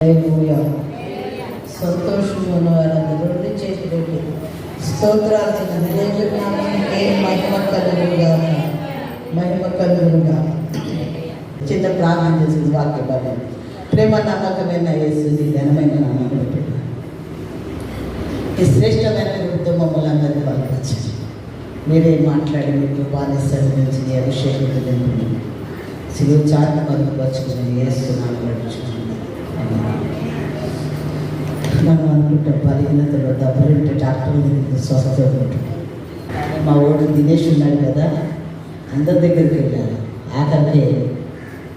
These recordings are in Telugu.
హల్లెలూయా. సంతోషంగా ఉన్నవారందరూ చేతులెత్తి స్తోత్రార్చన దేవుని నామానికి మహిమ కలుగునుగా, మహిమ కలుగునుగా. చిన్న ప్రార్థన చేసింది వాక్య భాగం. ప్రేమ నమ్మకమైన యేసు నీ ఘనమైన నామములో ఈ శ్రేష్టమైన గుర్తు మమ్మల్ని అందరినీ బలపరచండి. మీరే మాట్లాడి మీ కృపాన్ని సరిదించి నీ అభిషేకం శిలువ చాటును బలపరచుకుని యేసు నామములో నడుచుకుంటున్నాను. మనం అనుకుంటాం బలహీనతలో డబ్బులుంటే డాక్టర్ దగ్గరికి స్వస్థ ఉంటుంది. మా ఓడు దినేష్ ఉన్నాడు కదా, అందరి దగ్గరికి వెళ్ళారు. ఆఖరికి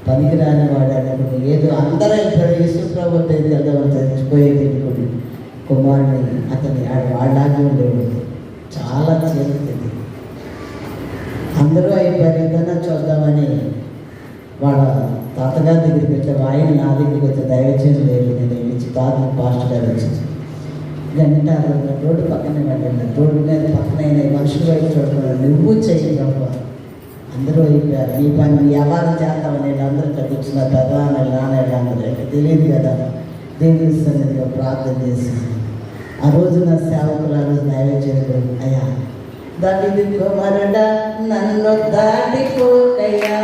పనికిరాని వాడు అనుకుంటే ఏదో అందరూ ఇప్పుడు యేసుప్రభు చదివిపోయేది అనుకోండి. కుమారుని అతని వాళ్ళలాగే ఉండేవాడు. చాలా చేరుతుంది. అందరూ అయిపోయారు ఏదైనా చూద్దామని వాళ్ళ తాతగారి దగ్గరికి వచ్చారు. ఆయన నా దగ్గరికి వచ్చే దయచేసి లేదు, నేను ఇచ్చి తాత పాస్టర్ గారు వచ్చింది గంట రోడ్డు పక్కనే వెళ్ళండి. రోడ్డు మీద పక్కన మనుషులు వైపు చూడకూడదు, నువ్వు చేయగలవా. అందరూ అయిపోయారు. ఈ పని వ్యవహారం చేస్తామని అందరూ కట్టించిన పెదాన్ని అందరూ తెలియదు కదా. దేవుని సన్నిధిలో ప్రార్థన చేసి ఆ రోజున సేవకులు ఆ రోజు నైవేద్యం అయ్యా దాటి కుమారుడా నన్ను దాటిపోకయ్యా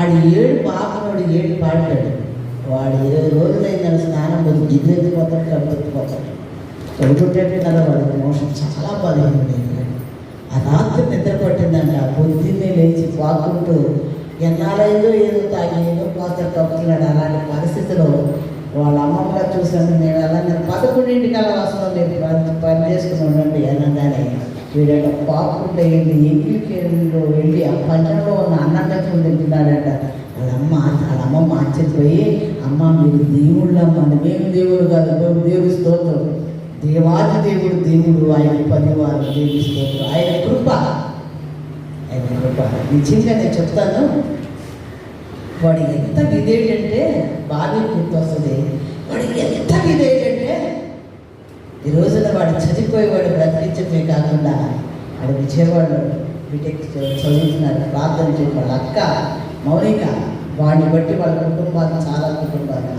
ఆడు 7 పాపనుడు 7 పాడాడు. వాడు 20 రోజులైన స్నానం పోతుంది, గిద్దెత్తి పోతాడు, కబ్బెత్తిపోతాడు. చదువుకుంటే కదా వాడికి మోషన్ చాలా బాధపడింది. ఆ రాత్రి నిద్ర పట్టిందంట. పొద్దున్నే లేచి పాకుంటూ ఎన్నాళ్ళైందో ఏదో తాగేదో పాత కప్పుతున్నాడు. అలాంటి పరిస్థితిలో వాళ్ళ అమ్మమ్మగా చూసాను. మేము అలాగే 11ంటికి అలా వస్తున్నాం, నేను పని చేసుకుని ఉండండి అనగానే వీడట పాకుంటే వెళ్ళి ఇంటిలో వెళ్ళి ఆ పంచంలో ఉన్న అన్నంగా తింటున్నాడట. వాళ్ళమ్మ ఆశ్చర్యపోయి, అమ్మ మీరు దేవుళ్ళమ్మ, మేము దేవుడు కాదు, మేము దేవుడి స్తోత్రం, దేవాది దేవుడు ఆయన పనివారు దేవుడి స్తోత్రం, ఆయన కృప. నిజంగా నేను చెప్తాను, వాడు ఎంత విధేయుడంటే బాగా గుర్తొస్తుంది. వాడు ఎంత విధేయుడంటే ఈ రోజున వాడు చనిపోయేవాడు బ్రతికించడమే కాకుండా వాడు విజయవాడలో బీటెక్ చదువుతున్నారు. ప్రార్థన చేసి వాళ్ళ అక్క మౌనిక వాడిని బట్టి వాళ్ళ కుటుంబాలు చాలా కుటుంబాలు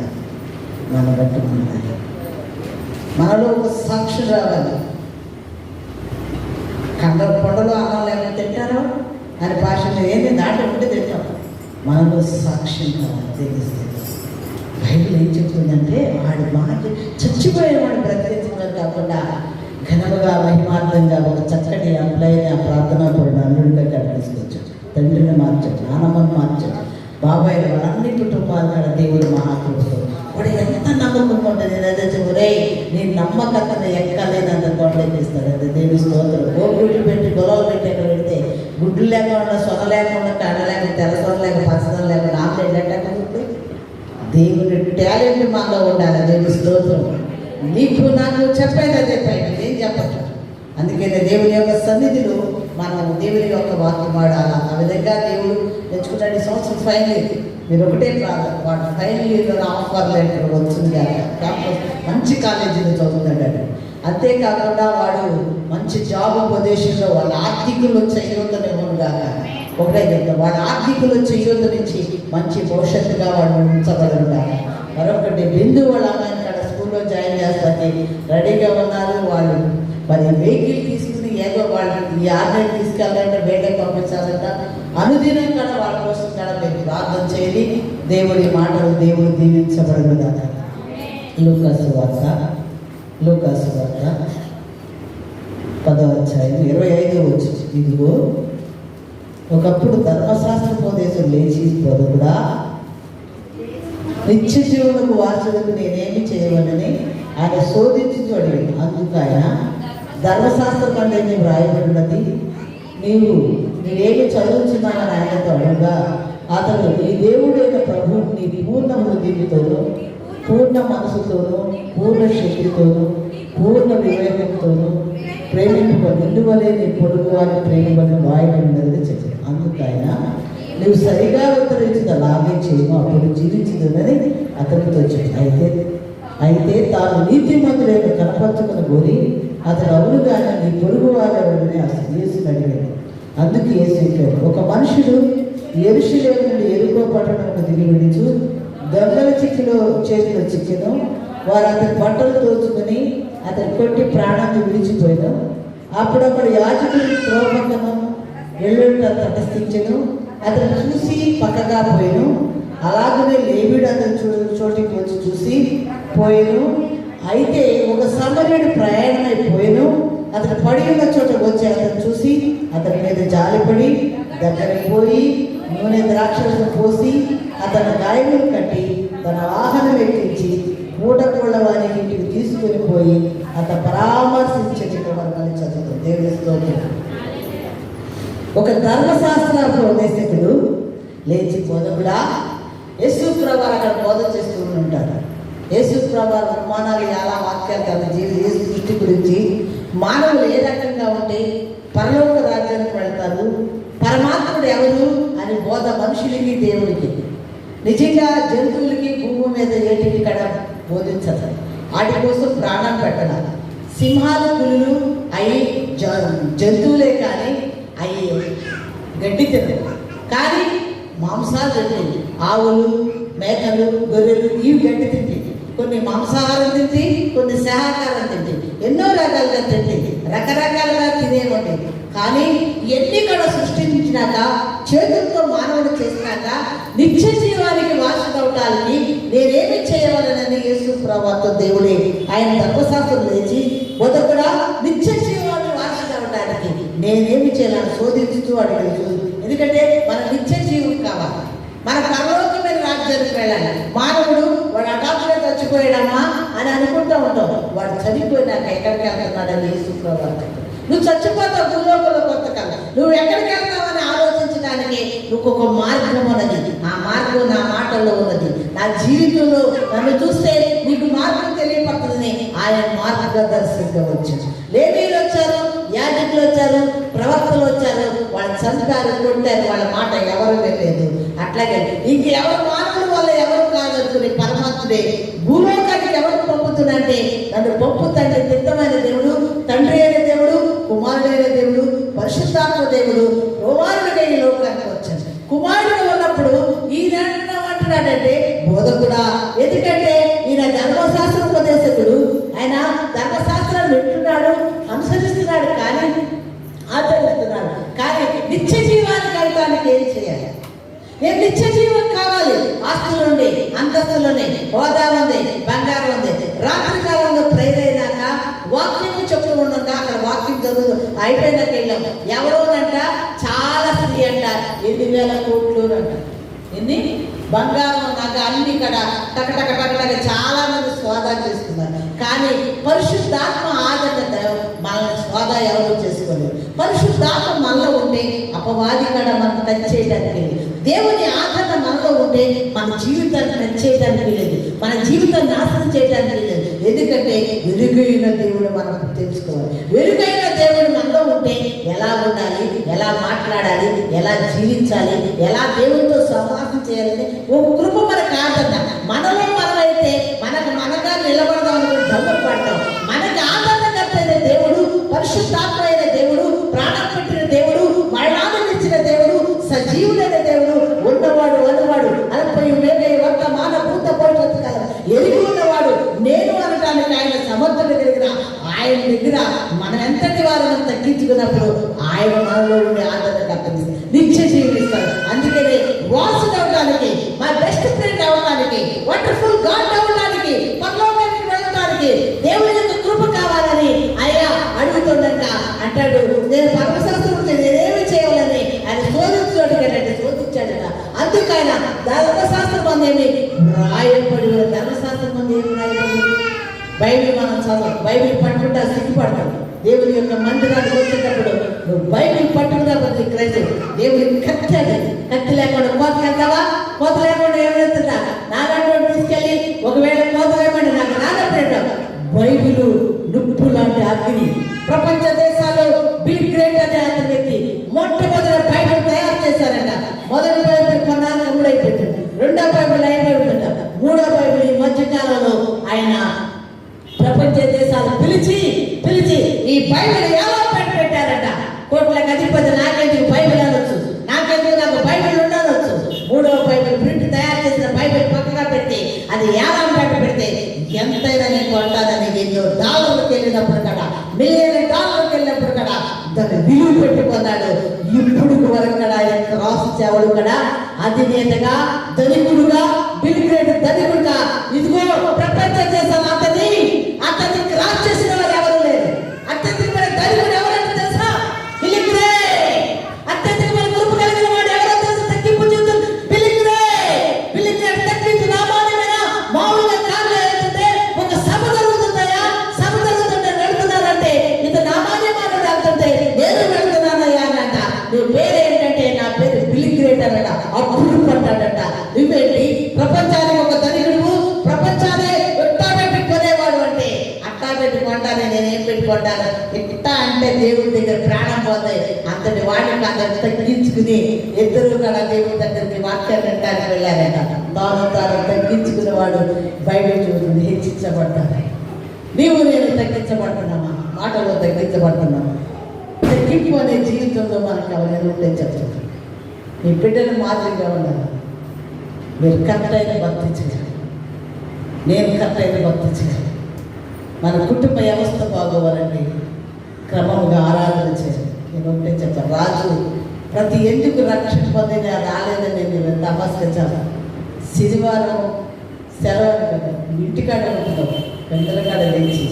మన బట్టి ఉన్నాయి. మనలో ఒక సాక్షి రావాలి. కొండలో అన్నం లేకపోతే తింటారో అని భాషలో ఏంది దాంట్లో ఉంటే తింటాం. మనలో సాక్ష్యం కావాలి తెలిస్తే. బైబిల్ ఏం చెప్తుందంటే వాడు మాట చచ్చిపోయేవాడు బ్రతికించడం కాకుండా ఘనముగా మహిమార్థంగా ఒక చక్కటి ఎంప్లాయీని ఆ ప్రార్థనా పడిన అల్లుడిగా కనిపిస్తుంది. తండ్రిని మార్చచ్చు, నాన్నమ్మని మార్చచ్చు, బాబాయ్ వాళ్ళన్ని కుటుంబాలు కాడ దేవుడు మహాకృపతో వాడు ఎంత నమ్మకం ఉంటుంది. ఏదైతే ఒరే నీ నమ్మకతను ఎక్కలేనంత కొండెక్కిస్తాడు. అది దేవుడి స్తోత్రం. గోగుడ్లు పెట్టి గొలవలు పెట్టి ఎక్కడ పెడితే గుడ్లు లేకుండా సొన లేకుండా కడ లేక తెల్లసొన లేక పచ్చదనం లేక ఆమ్లెట్ ఎట్టకపోతే దేవుడి టాలెంట్ మనలో ఉండాలి. దేవుడి స్తోత్రం. నీకు నాకు చెప్పేది అదే పైన ఏం చెప్పచ్చు. అందుకనే దేవుని యొక్క సన్నిధిలో మనం దేవుని యొక్క వాక్యం వాడాలి. ఆ విధంగా దేవుడు తెచ్చుకుంటాడు. ఈ సంవత్సరం ఫైనల్ ఇయర్ మీరు ఒకటే కాదు, వాడు ఫైనల్ ఇయర్ ఆఫర్ లెటర్ వచ్చింది. క్యాంపస్ మంచి కాలేజీలో చదువుతాడు. అంతేకాకుండా వాడు మంచి జాబ్ పొజిషన్లో వాళ్ళ ఆర్థికులు వచ్చే యువతనేమోను కాక ఒకటే చెప్తాం, వాడు ఆర్థికులు వచ్చే యువత నుంచి మంచి భవిష్యత్తుగా వాడు ఉంచబడరు కాక. మరొకటి బిందు వాళ్ళ అమ్మాయిని అక్కడ స్కూల్లో జాయిన్ చేస్తానికి రెడీగా ఉన్నారు. వాళ్ళు మరి వెహికల్ తీసుకుని ఏదో వాళ్ళు ఈ ఆర్డర్ తీసుకెళ్ళాలంటే బయటకు పంపించాలంట. అనుదినం కూడా వాళ్ళ కోసం కూడా మీరు ప్రార్థన చేయాలి. దేవుడి మాటలు దేవుడు దీవించబడదు కదా. లూకాసు వార్త 10వ అధ్యాయం 25వ వచనం. ఇదిగో ఒకప్పుడు ధర్మశాస్త్రోపదేశం లేచి బదులుగా నిత్య జీవులకు వారసులకు నేనేమి చేయవలని ఆయన శోధించి అడిగాడు. అందుకు ఆయన ధర్మశాస్త్రం అనేది వ్రాయబడినది, నీవేమి చదువుతున్నానని ఆయనతో అడుగుగా అతడు నీ దేవుడైన ప్రభువు నీ పూర్ణ హృదయంతోనూ పూర్ణ మనసుతోనూ పూర్ణ శక్తితోనూ పూర్ణ వివేకంతోనూ ప్రేమించుకో, నిన్నువలే నీ పొరుగు వారిని ప్రేమని వాయబడినది చెప్పాడు. అందుకు ఆయన నువ్వు సరిగా ఉత్తరించిన లాభే చేయము, అప్పుడు జీవించదని అతనితో చెప్పాడు. అయితే తాను నీతిమంతుడైన కనపరచుకుని కోరి అతడు అవునుగానే నీ పొరుగు వారిని ఆ స్త్రీని అడిగాడు. అందుకే యేసు చెప్పాడు, ఒక మనుషుడు యెరూషలేము నుండి యెరికో పట్టణంకు దిగి వెళ్ళుచు దొంగల చేతిలో చిక్కెను. వారు అతని బట్టలు దోచుకొని అతని కొట్టి ప్రాణాన్ని విడిచిపోయాను. అప్పుడు అక్కడ యాజకుడు త్రోపక్కను ఎల్లుంట తటస్థించెను. అతను చూసి పక్కగా పోయాను. అలాగనే లేవీడు అతని చోటికి వచ్చి చూసి పోయాను. అయితే ఒక సమరయుడు ప్రయాణమైపోయాను. అతను పడి ఉన్న చోట వచ్చి అతను చూసి అతని మీద జాలిపడి దగ్గరికి పోయి నూనె ద్రాక్షరసం పోసి అతని గాయములు కట్టి తన వాహనం ఎక్కించి మూటకోళ్ళ వారి ఇంటికి తీసుకుని పోయి అతను పరామర్శించే చిత్రవర్గాన్ని చదువుతుంది. దేవుని స్తోత్రం. ఒక ధర్మశాస్త్ర ఉపదేశకుడు లేచి బోధకుడా, యేసు ప్రభువు అక్కడ బోధ చేస్తూ ఉంటారు. యేసు ప్రభువు ఉపమానాలు ఎలా వాక్యాలు తన యేసు సృష్టి గురించి, మానవులు ఏ రకంగా ఉంటే పరలోక రాజ్యానికి వెళ్తారు, పరమాత్ముడు ఎవరు అని బోధ మనుషులకి దేవుడికి. నిజంగా జంతువులకి భూమి మీద ఏటికి కడ బోధించదు. వాటి కోసం ప్రాణం పెట్టాలి. సింహాలు పులులు అవి జంతువులే కానీ అవి గడ్డి తింటాయి. కానీ మాంసాలు తింటాయి. ఆవులు, మేకలు, గొర్రెలు ఇవి గడ్డి తింటాయి. కొన్ని మాంసాహారం తింటాయి, కొన్ని శాకాహారం తింటాయి. ఎన్నో రకాలుగా తింటాయి, రకరకాలుగా తినేవండి. కానీ ఎన్ని కూడా సృష్టించినాక, చేతులతో మానవుడు చేసినాక నిత్య జీవానికి వారసుడవటానికి నేనేమి చేయవలనని యేసు ప్రభువుతో దేవుడే ఆయన ధర్మశాస్త్రం లేచి బోధకుడా, నిత్య జీవానికి వారసుడవటానికి నేనేమి చేయాలని శోధించుతూ అడిగాడు. ఎందుకంటే మన నిత్య జీవం కావాలి, మన పరలోకమైన రాజ్యానికి వెళ్ళాలి. మానవుడు వాడు హఠాత్తుగా చచ్చిపోయాడమ్మా అని అనుకుంటూ ఉంటాం. వాడు చనిపోయినాక ఎక్కడికి వెళ్తున్నాడని యేసు ప్రభువు, నువ్వు చచ్చిపోతావు భూలోకంలో కొంతకాలం, నువ్వు ఎక్కడికి వెళ్తావని ఆలోచించడానికి నువ్వు ఒక మార్గం ఉన్నది. ఆ మార్గం నా మాటల్లో ఉన్నది. నా జీవితంలో నన్ను చూస్తే నీకు మార్గం తెలియపడుతుందని ఆయన మార్గదర్శకంగా వచ్చారు. లేవీయులు వచ్చారు, యాజకులు వచ్చారు, ప్రవక్తలు వచ్చారు. వాళ్ళ చంపారు, కొట్టారు. వాళ్ళ మాట ఎవరు వెళ్ళలేదు. అట్లాగే ఇంకెవరు మానవుల వల్ల ఎవరు కాదనుకుని పరమాత్ముడే భూలోకానికి ఎవరు పంపుతుందంటే నన్ను పంపుతంటే నిత్యమైన దేవుడు, తండ్రి అయిన దేవుడు, కుమారుడైన దేవుడు, పరిశుద్ధాత్మ దేవుడు కుమారుడిగా ఈ లోకానికి వచ్చాడు. కుమారుడు ఉన్నప్పుడు ఈయన ఏమంటున్నాడంటే బోధకుడా, ఎందుకంటే ఈయన ధర్మశాస్త్ర ఉపదేశకుడు. ఆయన ధర్మశాస్త్రాన్ని వింటున్నాడు, అనుసరిస్తున్నాడు, కానీ ఆచరిస్తున్నాడు. కానీ నిత్య జీవానికి వెళ్ళడానికి ఏం చేయాలి? నేను నిత్య జీవం కావాలి. ఆస్తులు ఉండి, అంతస్తులు ఉన్నాయి, హోదా ఉంది, బంగారం ఉంది. రాత్రి కాలంలో ప్రేర్ అయినాక వాక్యం చెప్తూ ఉండగా అక్కడ వాక్యం చదువు అయిపోయినాక వెళ్ళాం. ఎవరోనంట చాలా స్త్రీ అంట 8,000 కోట్లు అంట. ఎన్ని బంగారం నాకు అన్ని ఇక్కడ టకటక చాలా మంది స్వాదా చేస్తున్నారు. కానీ పరిశుద్ధాత్మ ఆదరణ మనల్ని స్వాదా ఎవరు చేసుకోలేదు. పరిశుద్ధాత్మ మనలో ఉంటే అపవాది కడ మనం టచ్ చేయడానికి లేదు. దేవుని ఆదరణ మనలో ఉంటే మన జీవితాన్ని టచ్ చేయడానికి లేదు, మన జీవితాన్ని నాశనం చేయడానికి లేదు. ఎందుకంటే వెలుగైన దేవుడు మనం తెలుసుకోవాలి. వెలుగైన దేవుడు మనలో ఉంటే ఎలా ఉండాలి, ఎలా మాట్లాడాలి, ఎలా జీవించాలి, ఎలా దేవుడితో సమాసం చేయాలని ఒక కృప మనకు ఆదరణ. మనలో మనమైతే మనగా నిలబడదాం అనుకుని డబ్బులు పడతాం. మనకి ఆదరణకర్త అయిన దేవుడు, పరిశుద్ధాత్మ అయిన దేవుడు, ప్రాణం పెట్టిన దేవుడు, మరణాలను ఇచ్చిన దేవుడు, సజీవుడైన దేవుడు, ఉన్నవాడు అనువాడు అల్పై మేఘ వర్తమాన భూత భవిష్యత్తు కాలం ఎరిగి ఉన్నవాడు నేను అనడానికి ఆయన సమర్థుడి దగ్గర, ఆయన దగ్గర మనం ఎంతటి వారిని తగ్గించుకున్నప్పుడు ఆయన మనలో ఉండే ఆదరణకర్తని నిత్య జీవిస్తాడు. అందుకనే వాసుడు అవడానికి, మా బెస్ట్ ఫ్రెండ్ అవడానికి, వండర్ఫుల్ గాడ్ అవడానికి, పరలోకానికి వెళ్ళడానికి దేవుని యొక్క కృప కావాలని ఆయన అడుగుతుందంట. అంటాడు, నేను ధర్మశాస్త్రం నేనేమి చేయాలని ఆయన శోధించాడట. అందుకైన ధర్మశాస్త్రం అందేమి రాయబడి, ధర్మశాస్త్రం అంది ఏమి రాయబడి? బైబిల్ మనం చదవం, బైబిల్ పట్టుకుంటా సిగ్గుపడతాం. దేవుని యొక్క మందిరానికి వచ్చేటప్పుడు నువ్వు బైబిల్ పట్టుకుంటా ప్రతి క్రైస్తవుడు దేవుడికి కత్తి లేకుండా కోతకెళ్తావా? కోత లేకుండా ఏమైతుందా? నాగంటూ తీసుకెళ్ళి ఒకవేళ కోత వేయమంటే నాకు నాగంటే బైబిల్ నుప్పు లాంటి అగ్ని. ప్రపంచ దేశాల్లో బిల్ గ్రేట్ అనే అతని వ్యక్తి మొట్టమొదటి బైబిల్ తయారు చేశారంట. మొదటి బైబిల్ కొన్నాళ్ళు మూడైపోయింది, రెండో బైబిల్ అయిపోయిందంట, మూడో బైబిల్ ఈ మధ్యకాలంలో ఆయన ప్రపంచ దేశాలు పిలిచి ఈ బైబిల్ ఎలా పెట్టారట. కోట్లకు అధిపతి నాకెందుకు పెట్టుకున్నాడు. ఇప్పుడు వరకు కూడా ఆయన క్రాస్ సేవలు కూడా అధినేతగా, ధనికుడుగా, బిల్గ్రేట్ ధనికుడుగా, ఇదిగో ప్రపంచ దేశాలు అతన్ని క్రాస్ చేసిన వారు ఎవరు లేరు. అత్యధికమైన ధనికుడు ఎవరంటే తెలుసా? బిల్గ్రేట్. అత్యధికమైన గ్రూపు కలిగిన వాడు ఎవరో తెలుసా? తగ్గింపు చెందుతుంది బిల్గ్రేట్ తగ్గించు నామానమైన మామూలుగా కార్లు వెళ్తుంటే ఒక సభ జరుగుతుందయా, సభ జరుగుతుంటే వెళ్తున్నారంటే ఇంత నామాన్య మానవుడు వెళ్తుంటే నేను వెళ్తున్నానయ్యా అనంట. నువ్వు పేరేంటంటే నా పేరు బిల్గ్రేట్ అన్నట. అప్పుడు పడ్డాడట. నువ్వేంటి ప్రపంచానికి ఒక ధనికుడు, ప్రపంచాన్ని ఎట్టా పెట్టుకునేవాడు అంటే అట్టా పెట్టుకుంటానే నేనేం పెట్టుకుంటాను. ఎట్టా అంటే దేవుడి దగ్గర ప్రాణం పోతాయి. అంతటి వాడిని అందరు తగ్గించుకుని ఇద్దరు కూడా దేవుడి దగ్గరికి వాక్యాన్ని వినడానికి వెళ్ళారట. తాను తగ్గించుకునేవాడు బైబిల్ చూస్తుంది హెచ్చించబడతాడు. నీవు నేను తగ్గించబడుతున్నామా? మాటలో తగ్గించబడుతున్నామా? తగ్గింపు అనే జీవితంలో మనకు ఎవరైనా ఉంటే చెప్తారు. మీ బిడ్డలు మాదిరిగా ఉండాలి. మీరు కరెక్ట్ అయిన భక్తి చేయాలి. నేను కరెక్ట్ అయిన భక్తి చేయాలి. మన కుటుంబ వ్యవస్థ బాగోవాలండి. క్రమంగా ఆరాధన చేయాలి. నేను ఒకటే చెప్తాను. రాజు ప్రతి ఎందుకు రక్షణ పొందిన రాలేదని నేను తపస్కరించాను. శనివారం సెలవు కదా, ఇంటికాడ ఉంటున్నాం. పెద్దల కాడ లేచి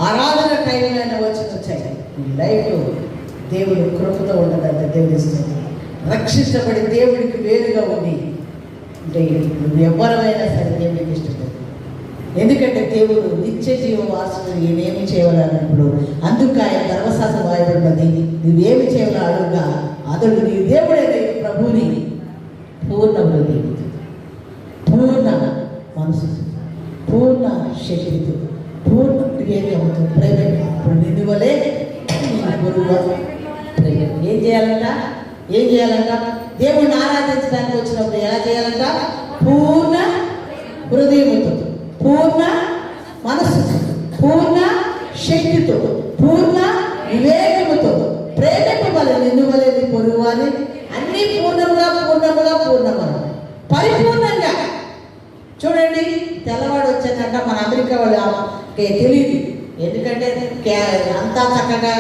ఆరాధన టైంలో వచ్చాయి. లైఫ్ దేవుడు కృపతో ఉండదంటే దేవుడు ఇస్తుంది. రక్షించబడి దేవుడికి వేరుగా ఉంది అంటే నువ్వు ఎవరైనా సరే దేవుడికి ఇష్టపడదు. ఎందుకంటే దేవుడు నిత్య జీవ వాసుడు ఏమేమి చేయాలన్నప్పుడు అందుకు ఆయన ధర్మశాస్త్రం వాయబడినది. నువ్వేమి చేయాలో అడుగుగా అతడు నీ దేవుడే ప్రభుని పూర్ణ హృదయంతో, పూర్ణ మనసుతో, పూర్ణ శక్తితో, పూర్ణ వివేకంతో ప్రేమ నిలువలే ఏం చేయాలంట? ఏం చేయాలంట? దేవుడిని ఆరాధించడానికి వచ్చినప్పుడు ఎలా చేయాలంట? పూర్ణ హృదయముతో, పూర్ణ మనస్సుతో, పూర్ణ శక్తితో, పూర్ణ వివేకముతో ప్రేమింపబలి నిన్నువలేని పొరుగువాలి. అన్ని పూర్ణముగా పూర్ణముగా పూర్ణముగా పరిపూర్ణంగా. చూడండి, తెల్లవాడు వచ్చానంట మన అమెరికా వాళ్ళు తెలియదు. ఎందుకంటే అంతా చక్కగా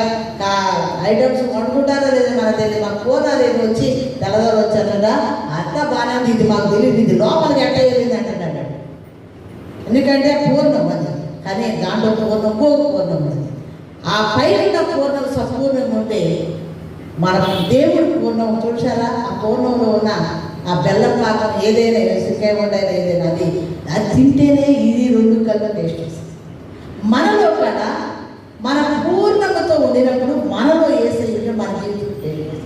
ఐటమ్స్ వండుకుంటారో లేదో మనకు తెలియదు. మాకు కోనాలు ఏది వచ్చి తెల్లవారు వచ్చారదా అంతా బాగానే ఉంది. ఇది మాకు తెలియదు. ఇది లోపలికి ఎట్ట వెళ్ళింది అంటున్నాడు. ఎందుకంటే పూర్ణం అది, కానీ దాంట్లో పూర్ణం ఉంది. ఆ పైన పూర్ణం సంపూర్ణంగా ఉంటే మన దేవుడు పూర్ణం చూసారా? ఆ పూర్ణంలో ఉన్న ఆ బెల్లం పాకం ఏదైనా సిక్కాయ ఉండైనా ఏదైనా అది తింటేనే ఇది రెండు కలిపి టేస్ట్ వస్తుంది. మనలో కూడా మన పూర్ణతతో ఉండినప్పుడు మనలో వేసేది మన జీవితం తెలియదు.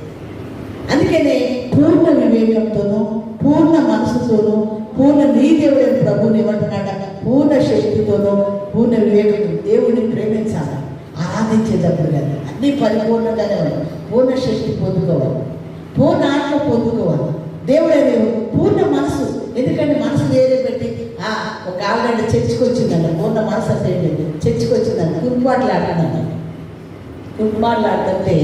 అందుకనే పూర్ణ వివేకంతోనూ, పూర్ణ మనసుతోనూ, పూర్ణ నీ దేవుడైన ప్రభువుని ఏమంటున్నాడ? పూర్ణ శక్తితోనూ, పూర్ణ వివేకంతో దేవుడిని ప్రేమించాలి. ఆరాధించేటప్పుడు కానీ అన్నీ పరిపూర్ణంగానే ఉన్నాయి. పూర్ణ శక్తి పొందుకోవాలి, పూర్ణ ఆత్మ పొందుకోవాలి. దేవుడే పూర్ణ మనసు. ఎందుకంటే మనసు వేరే పెట్టి ఒక ఆవిడ చర్చికి వచ్చిందండి. పూర్ణ మనసు అంటే ఏంటంటే చర్చికి వచ్చిందండి, కుటుంబాట్లాడుతుందండి. కుటుంబాట్లాడుతుంటే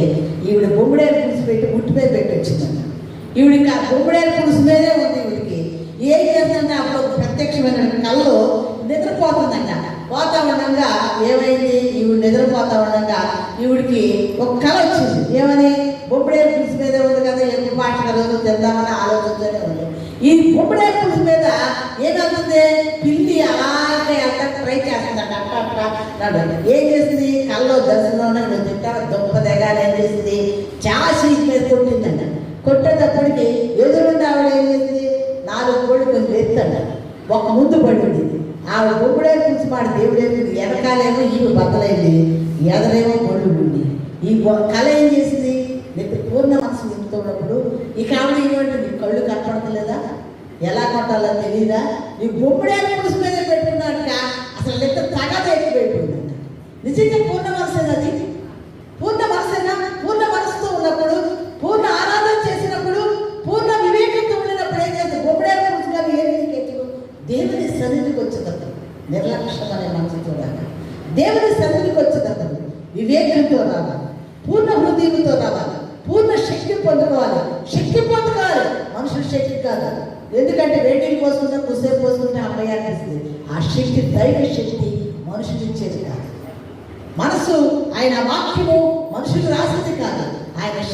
ఈవిడ బొమ్మడేరు పులుసు పెట్టి ముట్టి మీద పెట్టి వచ్చిందండి. ఈవిడికి ఆ బొమ్మడేరు పులుసు మీదే ఉంది. ఈవిడికి ఏం చేస్తుందంటే అప్పుడు ప్రత్యక్షమైన కళ్ళు నిద్రపోతుందంట. పోతా ఉండగా ఏమైంది? ఈవిడ నిద్రపోతా ఉండగా ఈవిడికి ఒక కళ వచ్చింది. ఏమని? బొమ్మడేరు పులుసు మీదే ఉంది కదా, ఎక్కువ పాటల రోజు తెద్దామని ఆలోచనతోనే ఉంది. ఈ బొమ్మడేరు పులుసు మీద ఏమవుతుంది? పిల్లి అలాగే అంతా ట్రై చేస్తుందంట. అట్లా ఏం చేసింది? కళ్ళలో దర్శనంలో తింటా దుంప దగ్గర ఏం చేసింది? చాసి మీద కొట్టిందంట. కొట్టేటప్పటికి ఎదురుండి ఆవిడ ఏం చేసింది? 4 కోళ్ళు కొంచెం ఎత్తంట. ఒక ముందు పడింది. ఆవిడ బొమ్మడే కూర్చుమాడు దేవుడేమి వెనకాలేమో ఈమె బద్దలైంది, ఎదరేమో కొళ్ళు ఉండి. ఈ కళ ఏం చేసింది? పూర్ణ మనసు నింపుతున్నప్పుడు ఇక ఆవిడ ఏమంటుంది? కళ్ళు కనపడతలేదా? ఎలా కొట్టాలో తెలియదా? ఈ బొమ్మడే పులుసు మీద పెట్టుకున్నాక అసలు లెక్క తగద ఎక్కి పెట్టుకుందంట. నిజంగా పూర్ణ మనసేనా అది? పూర్ణ మనసేనా? పూర్ణ మనసుతో ఉన్నప్పుడు, పూర్ణ ఆరాధన చేసినప్పుడు, పూర్ణ వివేకంతో ఉండినప్పుడు ఏం చేస్తుంది? బొమ్మడే పులుసు గారు ఏం దేవుని సన్నిధికి వచ్చేటప్పుడు నిర్లక్ష్యం అనే మనసు చూడాలి. దేవుని సన్నిధికి వచ్చేటప్పుడు వివేకంతో రావాలి, పూర్ణ హృదయంతో రావాలి, పూర్ణ శక్తి పొందుకోవాలి. శక్తి పొందుకోవాలి, మనుషుల శక్తి కాదు. ఎందుకంటే వేడిని పోసుకుంటే కుసేపు పోసుకుంటే అమ్మాయి అనిపిస్తుంది. ఆ శక్తి దైవ శక్తి మనుషులు ఇచ్చేది కాదు. మనసు ఆయన వాక్యము మనుషులు రాసింది కాదు.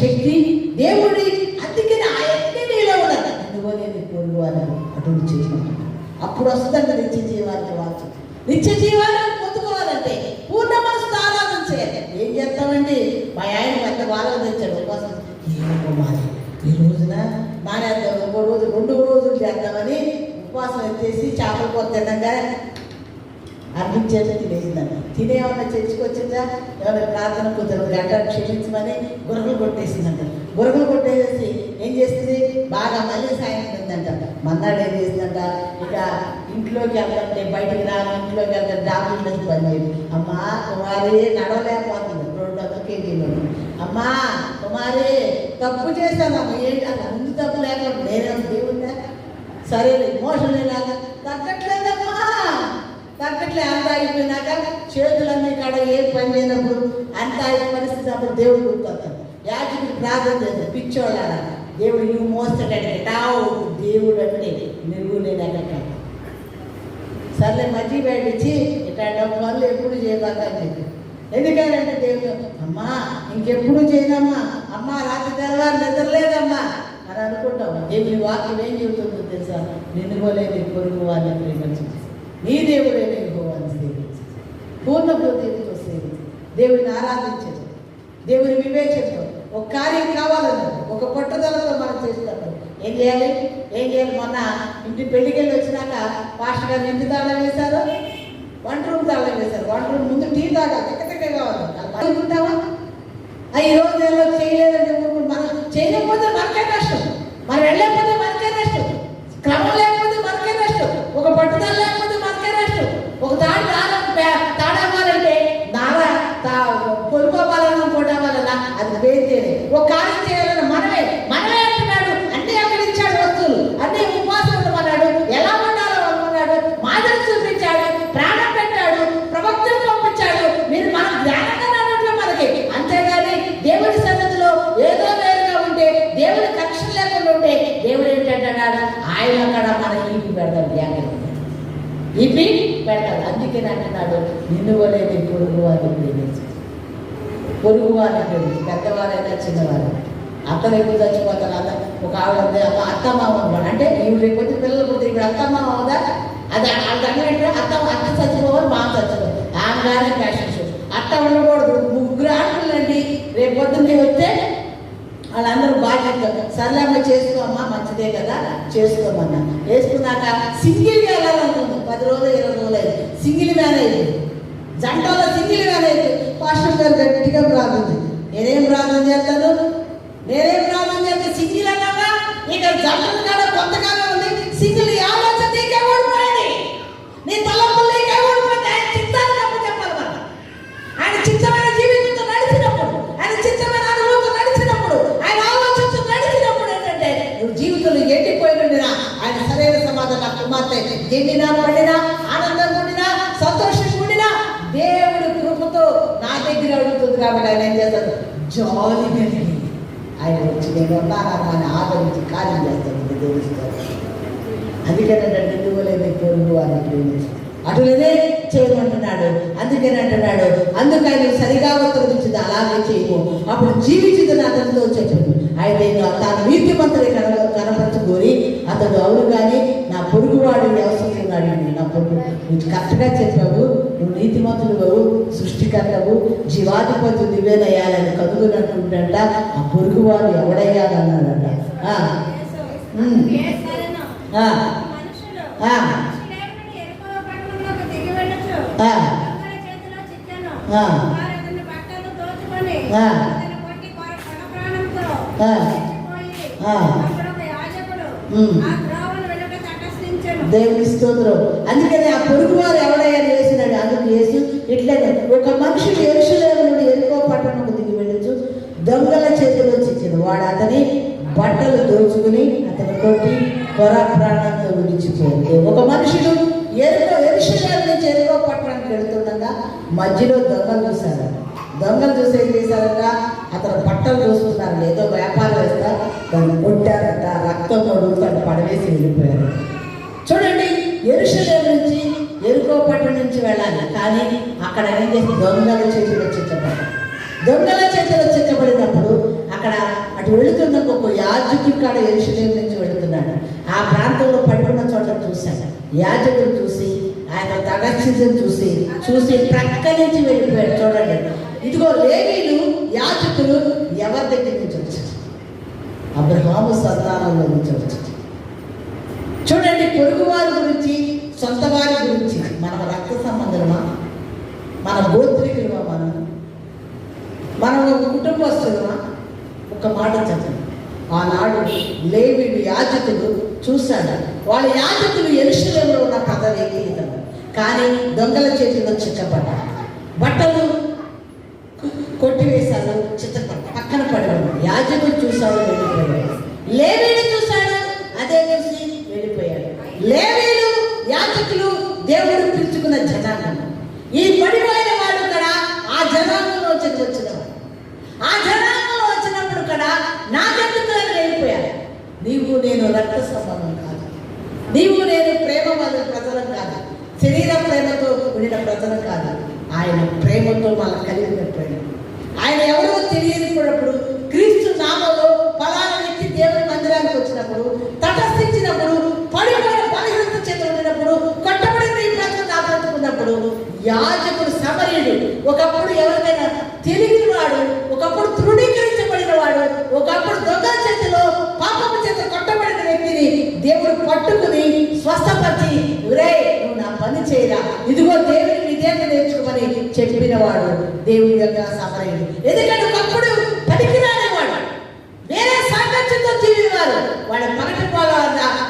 శక్తి దేవుడి, అందుకని ఆయన్ని నీలో ఉన్నది. అందువల్ల నీ పొరుగు వారు అటువంటి చేసుకుంటున్నాను. అప్పుడు వస్తుందంట నిత్య జీవానికి వాక్యం. నిత్య జీవాన్ని పొందుకోవాలంటే పూర్ణ మనసుతో ఆరాధన చేయాలి. ఏం చేస్తామండి, మా ఆయన పెద్ద బాగా తెచ్చాడు ఉపవాసం. ఏమో ఈ రోజున మానేద్దాం, 2 రోజులు చేద్దామని ఉపవాసం ఎత్తేసి చేపల కూర తిన్నాక అర్పించేసి తినేసిందంట. తినేమన్నా చర్చకొచ్చిందా, ఏమైనా ప్రార్థన కుదరదు, గంట క్షమించమని గురకలు కొట్టేసిందంట. గురకలు కొట్టేసి ఏం చేస్తుంది, బాగా మళ్ళీ సాయంత్రం తిందంట. మన్నాడు ఏం చేసిందంట, ఇక ఇంట్లోకి వెళ్తాంటే బయటికి రా, ఇంట్లోకి వెళ్తాం డాక్టర్ పని చేయదు. అమ్మా కుమారి నడవలేకపోతుంది 2 కేజీలు. అమ్మా కుమారి తప్పు చేశానమ్మా, ఏంటి అలా ముందు తప్పు లేకుండా నేనే దేవుడా, సరే మోషన్ లేక తగ్గట్లేదమ్మా, తగ్గట్లే. అంత అయిపోయినాక చేతులన్నీ కాడ ఏ పని లేనప్పుడు అంత అయిన పరిస్థితి అప్పుడు దేవుడు గుర్తొస్తాడు. యాజకుడు ప్రార్థన చేస్తాడు, పిచ్చోళ్ళ దేవుడు నువ్వు మోస్తాడంటే టావు దేవుడు అంటే మెరుగు లేదట. సర్లే మధ్య బయటిచ్చి ఇట్లాంటి పనులు ఎప్పుడు చేయబాకని చెప్పి. ఎందుకంటే దేవుడు అమ్మా ఇంకెప్పుడు చేయనమ్మా, అమ్మా రాత్రి తెల్లవారు నిద్రలేదమ్మా అని అనుకుంటాం. దేవుని వాక్యం ఏం చెబుతుందో తెలుసా, నిన్ను పోలే నీ పొరుగు వాళ్ళని ప్రేమించు, నీ దేవుడే నీ యెహోవాను సేవించు, పూర్ణ హృదయంతో సేవించు, దేవుని ఆరాధించదు, దేవుని వివేచనతో. ఒక కార్యం కావాలన్నారు, ఒక పట్టుదలతో మనం చేస్తున్నప్పుడు ఏం చేయాలి? మొన్న ఇంటి పెళ్లికి వెళ్ళి వచ్చినాక పాస్టర్ గారు ఇంటి తాళం వేశారు, వంట రూమ్ తాళం వేశారు. వంట రూమ్ ముందు టీ తాగా తిక్కతిక్క కావాలి అనుకుంటావా? ఈ రోజు ఏదో చేయలేదంటే మనం చేయలేకపోతే మనకే నష్టం, మనం వెళ్ళలేకపోతే మనకే నష్టం, క్రమం లేకపోతే మనకే నష్టం, ఒక పట్టుదల లేకపోతే మనకే నష్టం. ఒక తాడవ్వాలంటే పొలుకోవాలన్నా కొట్టవాలన్నా అది వేస్తేనే. ఒక కార్యం చేయాలన్నా మనమే అంటున్నాడు. అన్నీ అక్కడ ఇచ్చాడు వస్తువులు, అన్నీ ఉపవాసం ఉండమన్నాడు, ఎలా ఉండాలో అనుకున్నాడు, మాదిరి చూపించాడు, ప్రాణం పెట్టాడు, ప్రవక్తను పంపించాడు. మీరు మనం జ్ఞానంగా అన్నట్లు మనకి. అంతేగాని దేవుడి సన్నిధిలో ఏదో వేరుగా ఉంటే, దేవుడి కనెక్షన్ లేకుండా ఉంటే దేవుడు ఏంటంటున్నాడు, ఆయన అక్కడ మనకి ఈపి పెడతాడు, ధ్యానం ఈపి పెడతాడు. అందుకే అంటున్నాడు, నిన్ను వలే నీ పొరుగు వారిని ప్రేమించు. పొరుగు వారిని ప్రేమించు, పెద్దవారైనా చిన్నవారు. అత్తలు ఎక్కువ చచ్చిపోతారు. ఒక ఆవిడ అత్తమామ ఉన్నాడు అంటే ఇవి లేకపోతే పిల్లలు పోతే ఇప్పుడు అత్తమామ అవుదా, అది వాళ్ళంటే అత్త చచ్చిపోవాలి, మామ చచ్చిపోవాలి. ఆమెగానే ఫ్యాషన్ షో అత్త ఉండకూడదు. 3 ఆడపిల్లండి, రేపు పొద్దున్నే వస్తే వాళ్ళందరూ బాధ్యత సర్లేమ్మ చేసుకోమ్మా, మంచిదే కదా చేసుకోమన్నా. వేసుకున్నాక సింగిల్గా వెళ్ళాలనుకుంది. 10 రోజులు 20 రోజులు అయింది, సింగిల్ మ్యాన్ అయింది. జంటలో సింగిల్ మ్యాన్ అయింది. పాస్టర్ గారు గట్టిగా ప్రార్థించింది. నేనేం ప్రార్థన చేస్తాను సింగిల్ అన్నాగా ఇక జంటలు కూడా కొంతగానే ఉంది. సింగిల్ ఆలోచన నీకే ఓడిపోయింది, నీ తలపులు నీకే ఓడిపోయింది. ఆయన చిత్తాన్ని తప్పు చెప్పాలి మనం. ఆయన చిత్తమైన జీవితంతో నడిచినప్పుడు, ఆయన చిత్తమైన అనుభవంతో నడిచినప్పుడు, ఆయన ఆలోచనతో నడిచినప్పుడు ఏంటంటే నువ్వు జీవితంలో ఎండిపోయినా ఆయన సరైన సమాధానం. కుమార్తె ఎండినా పండినా ఆనందంగా ఉండినా సంతోషంగా ఉండినా దేవుడి కృపతో నా దగ్గర అడుగుతుంది. కాబట్టి ఆయన ఏం చేస్తాడు, జాలి కలిగి ఆయన వచ్చి నేను ఉన్నాను అని ఆదరించి కార్యం చేస్తాడు దేవుడిస్తారు. అందుకేనంటే నిలువలేని పొరుగు అని ప్రేమిస్తాడు, అటులనే చేయమంటున్నాడు. అందుకని అంటున్నాడు, అందుకు ఆయన సరిగా ఉత్తరించింది, అలాగే చేయము, అప్పుడు జీవించింది అతనితో చెప్పాడు. అయితే తాను నీతిమంతుని కనపరచుకొని అతడు అవును కానీ నా పొరుగువాడు వ్యవస్థన్నాడు. నా పొరుగు నువ్వు కరెక్ట్గా చెప్పావు, నువ్వు నీతిమంతుడు, సృష్టికర్తవు, జీవాధిపతి నువ్వేనయ్యాలని కనుగొన్నట్టుంట. ఆ పొరుగువాడు ఎవడయ్యాలన్నాడట. దేవుని స్తోత్రం. అందుకని ఆ పొరుగు వారు ఎవడయ్యా చేసినాడు. అందుకు చేసి ఇట్లనే ఒక మనుషుడు యెరూషలేము నుండి యెరికో పట్టణంకు దిగి వెళ్ళొచ్చు, దొంగల చేతిలో చిక్కిన వాడు అతని బట్టలు దోచుకుని అతని కొట్టి కొర ప్రాణంతో విడిచిపోయింది. ఒక మనుషుడు యెరూషలేము నుంచి యెరికో పట్టణానికి వెళుతుండగా మధ్యలో దొంగలు చూశారు. దొంగలు చూసి ఏం చేశారట, అతను బట్టలు చూస్తున్నారు, ఏదో వ్యాపారం వేస్తా దాన్ని కొట్టారట, రక్తం కొడుకుతాడు, పడవేసి వెళ్ళిపోయారు. చూడండి, యెరూషలేము నుంచి యెరికో పట్టణం నుంచి వెళ్ళాలి, కానీ అక్కడ ఏం చేసి దొంగల చేతిలో చిక్కబడ్డారు. దొంగల చేతిలో చిక్కబడినప్పుడు అక్కడ అటు వెళుతున్న ఒక యాజకుడి కాడ యెరూషలేము నుంచి వెళుతున్నాడు. ఆ ప్రాంతంలో పడి ఉన్న చోట చూశాడు. యాజకుడు చూసి ఆయన తగచ్చిని చూసి ప్రక్క నుంచి వెళ్ళిపోయాడు. చూడండి, ఇదిగో లేవీలు యాజకులు ఎవరి దగ్గర నుంచి వచ్చారు? అబ్రహాము సంతానంలో నుంచి వచ్చారు. చూడండి, పొరుగు వారి గురించి, సొంత వారి గురించి, మన రక్త సంబంధమా, మన గోత్రికులమా, మనం ఒక కుటుంబస్తులమా? ఒక మాట చెప్పండి. ఆనాడు లేవీయులు యాజకులు చూశాడు. వాళ్ళ యాజకులు యెరూషలేములో ఉన్న పదవేకి కానీ దొంగల చేతిలో చిక్కపడ్డారు. బట్టలు కొట్టివేశారు, చిత్తపడ్డ పక్కన పడ్డాడు. యాజకుడు చూశాడు, వెళ్ళిపోయాడు. లేవీయులు చూశాడు, అదే చూసి వెళ్ళిపోయాడు. లేవీయులు యాజకులు దేవుడు పిలుచుకున్న జనాంగం. ఈ పడిపోయిన వాడు కూడా ఆ జనాంగంలో వచ్చినవాడు. ఆ జనాంగంలో వచ్చినప్పుడు కూడా నాకెందుకు వెళ్ళిపోయాడు. నీవు నేను రక్త సంబంధం కాదు, నీవు నేను ప్రేమ వల్ల ప్రజలం కాదు, శరీర ప్రేమతో కూడిన ప్రజలం కాదు. ఆయన ప్రేమతో మనం కలిగిన ప్రేమ. ఆయన ఎవరో తెలియనిప్పుడు క్రీస్తు నామములో ఫలానా వ్యక్తి దేవుని మందిరానికి వచ్చినప్పుడు, తటస్థించినప్పుడు, పడిపోయిన బలహీనత చేత ఉన్నప్పుడు, కొట్టబడిన ఈ ప్రజలు కాపాడుకున్నప్పుడు యాజకుడు సమరీయుడు, ఒకప్పుడు ఎవరికైనా తెలియని వాడు, ఒకప్పుడు తృణీకరించబడిన వాడు, ఒకప్పుడు దొంగ చేతిలో పాపము చేత కొట్టబడిన వ్యక్తిని దేవుడు పట్టుకుని స్వస్థపరిచి, ఒరే నువ్వు నా పని చేయరా, ఇదిగో దేవుని విధేయత నేర్చుకోమని చెప్పిన వాడు దేవుని యొక్క సమరీయుడు. ఎందుకంటే ఒకప్పుడు పనికిరానివాడు, వేరే సాంగత్యంతో జీవివారు, వాళ్ళ పగటి పోల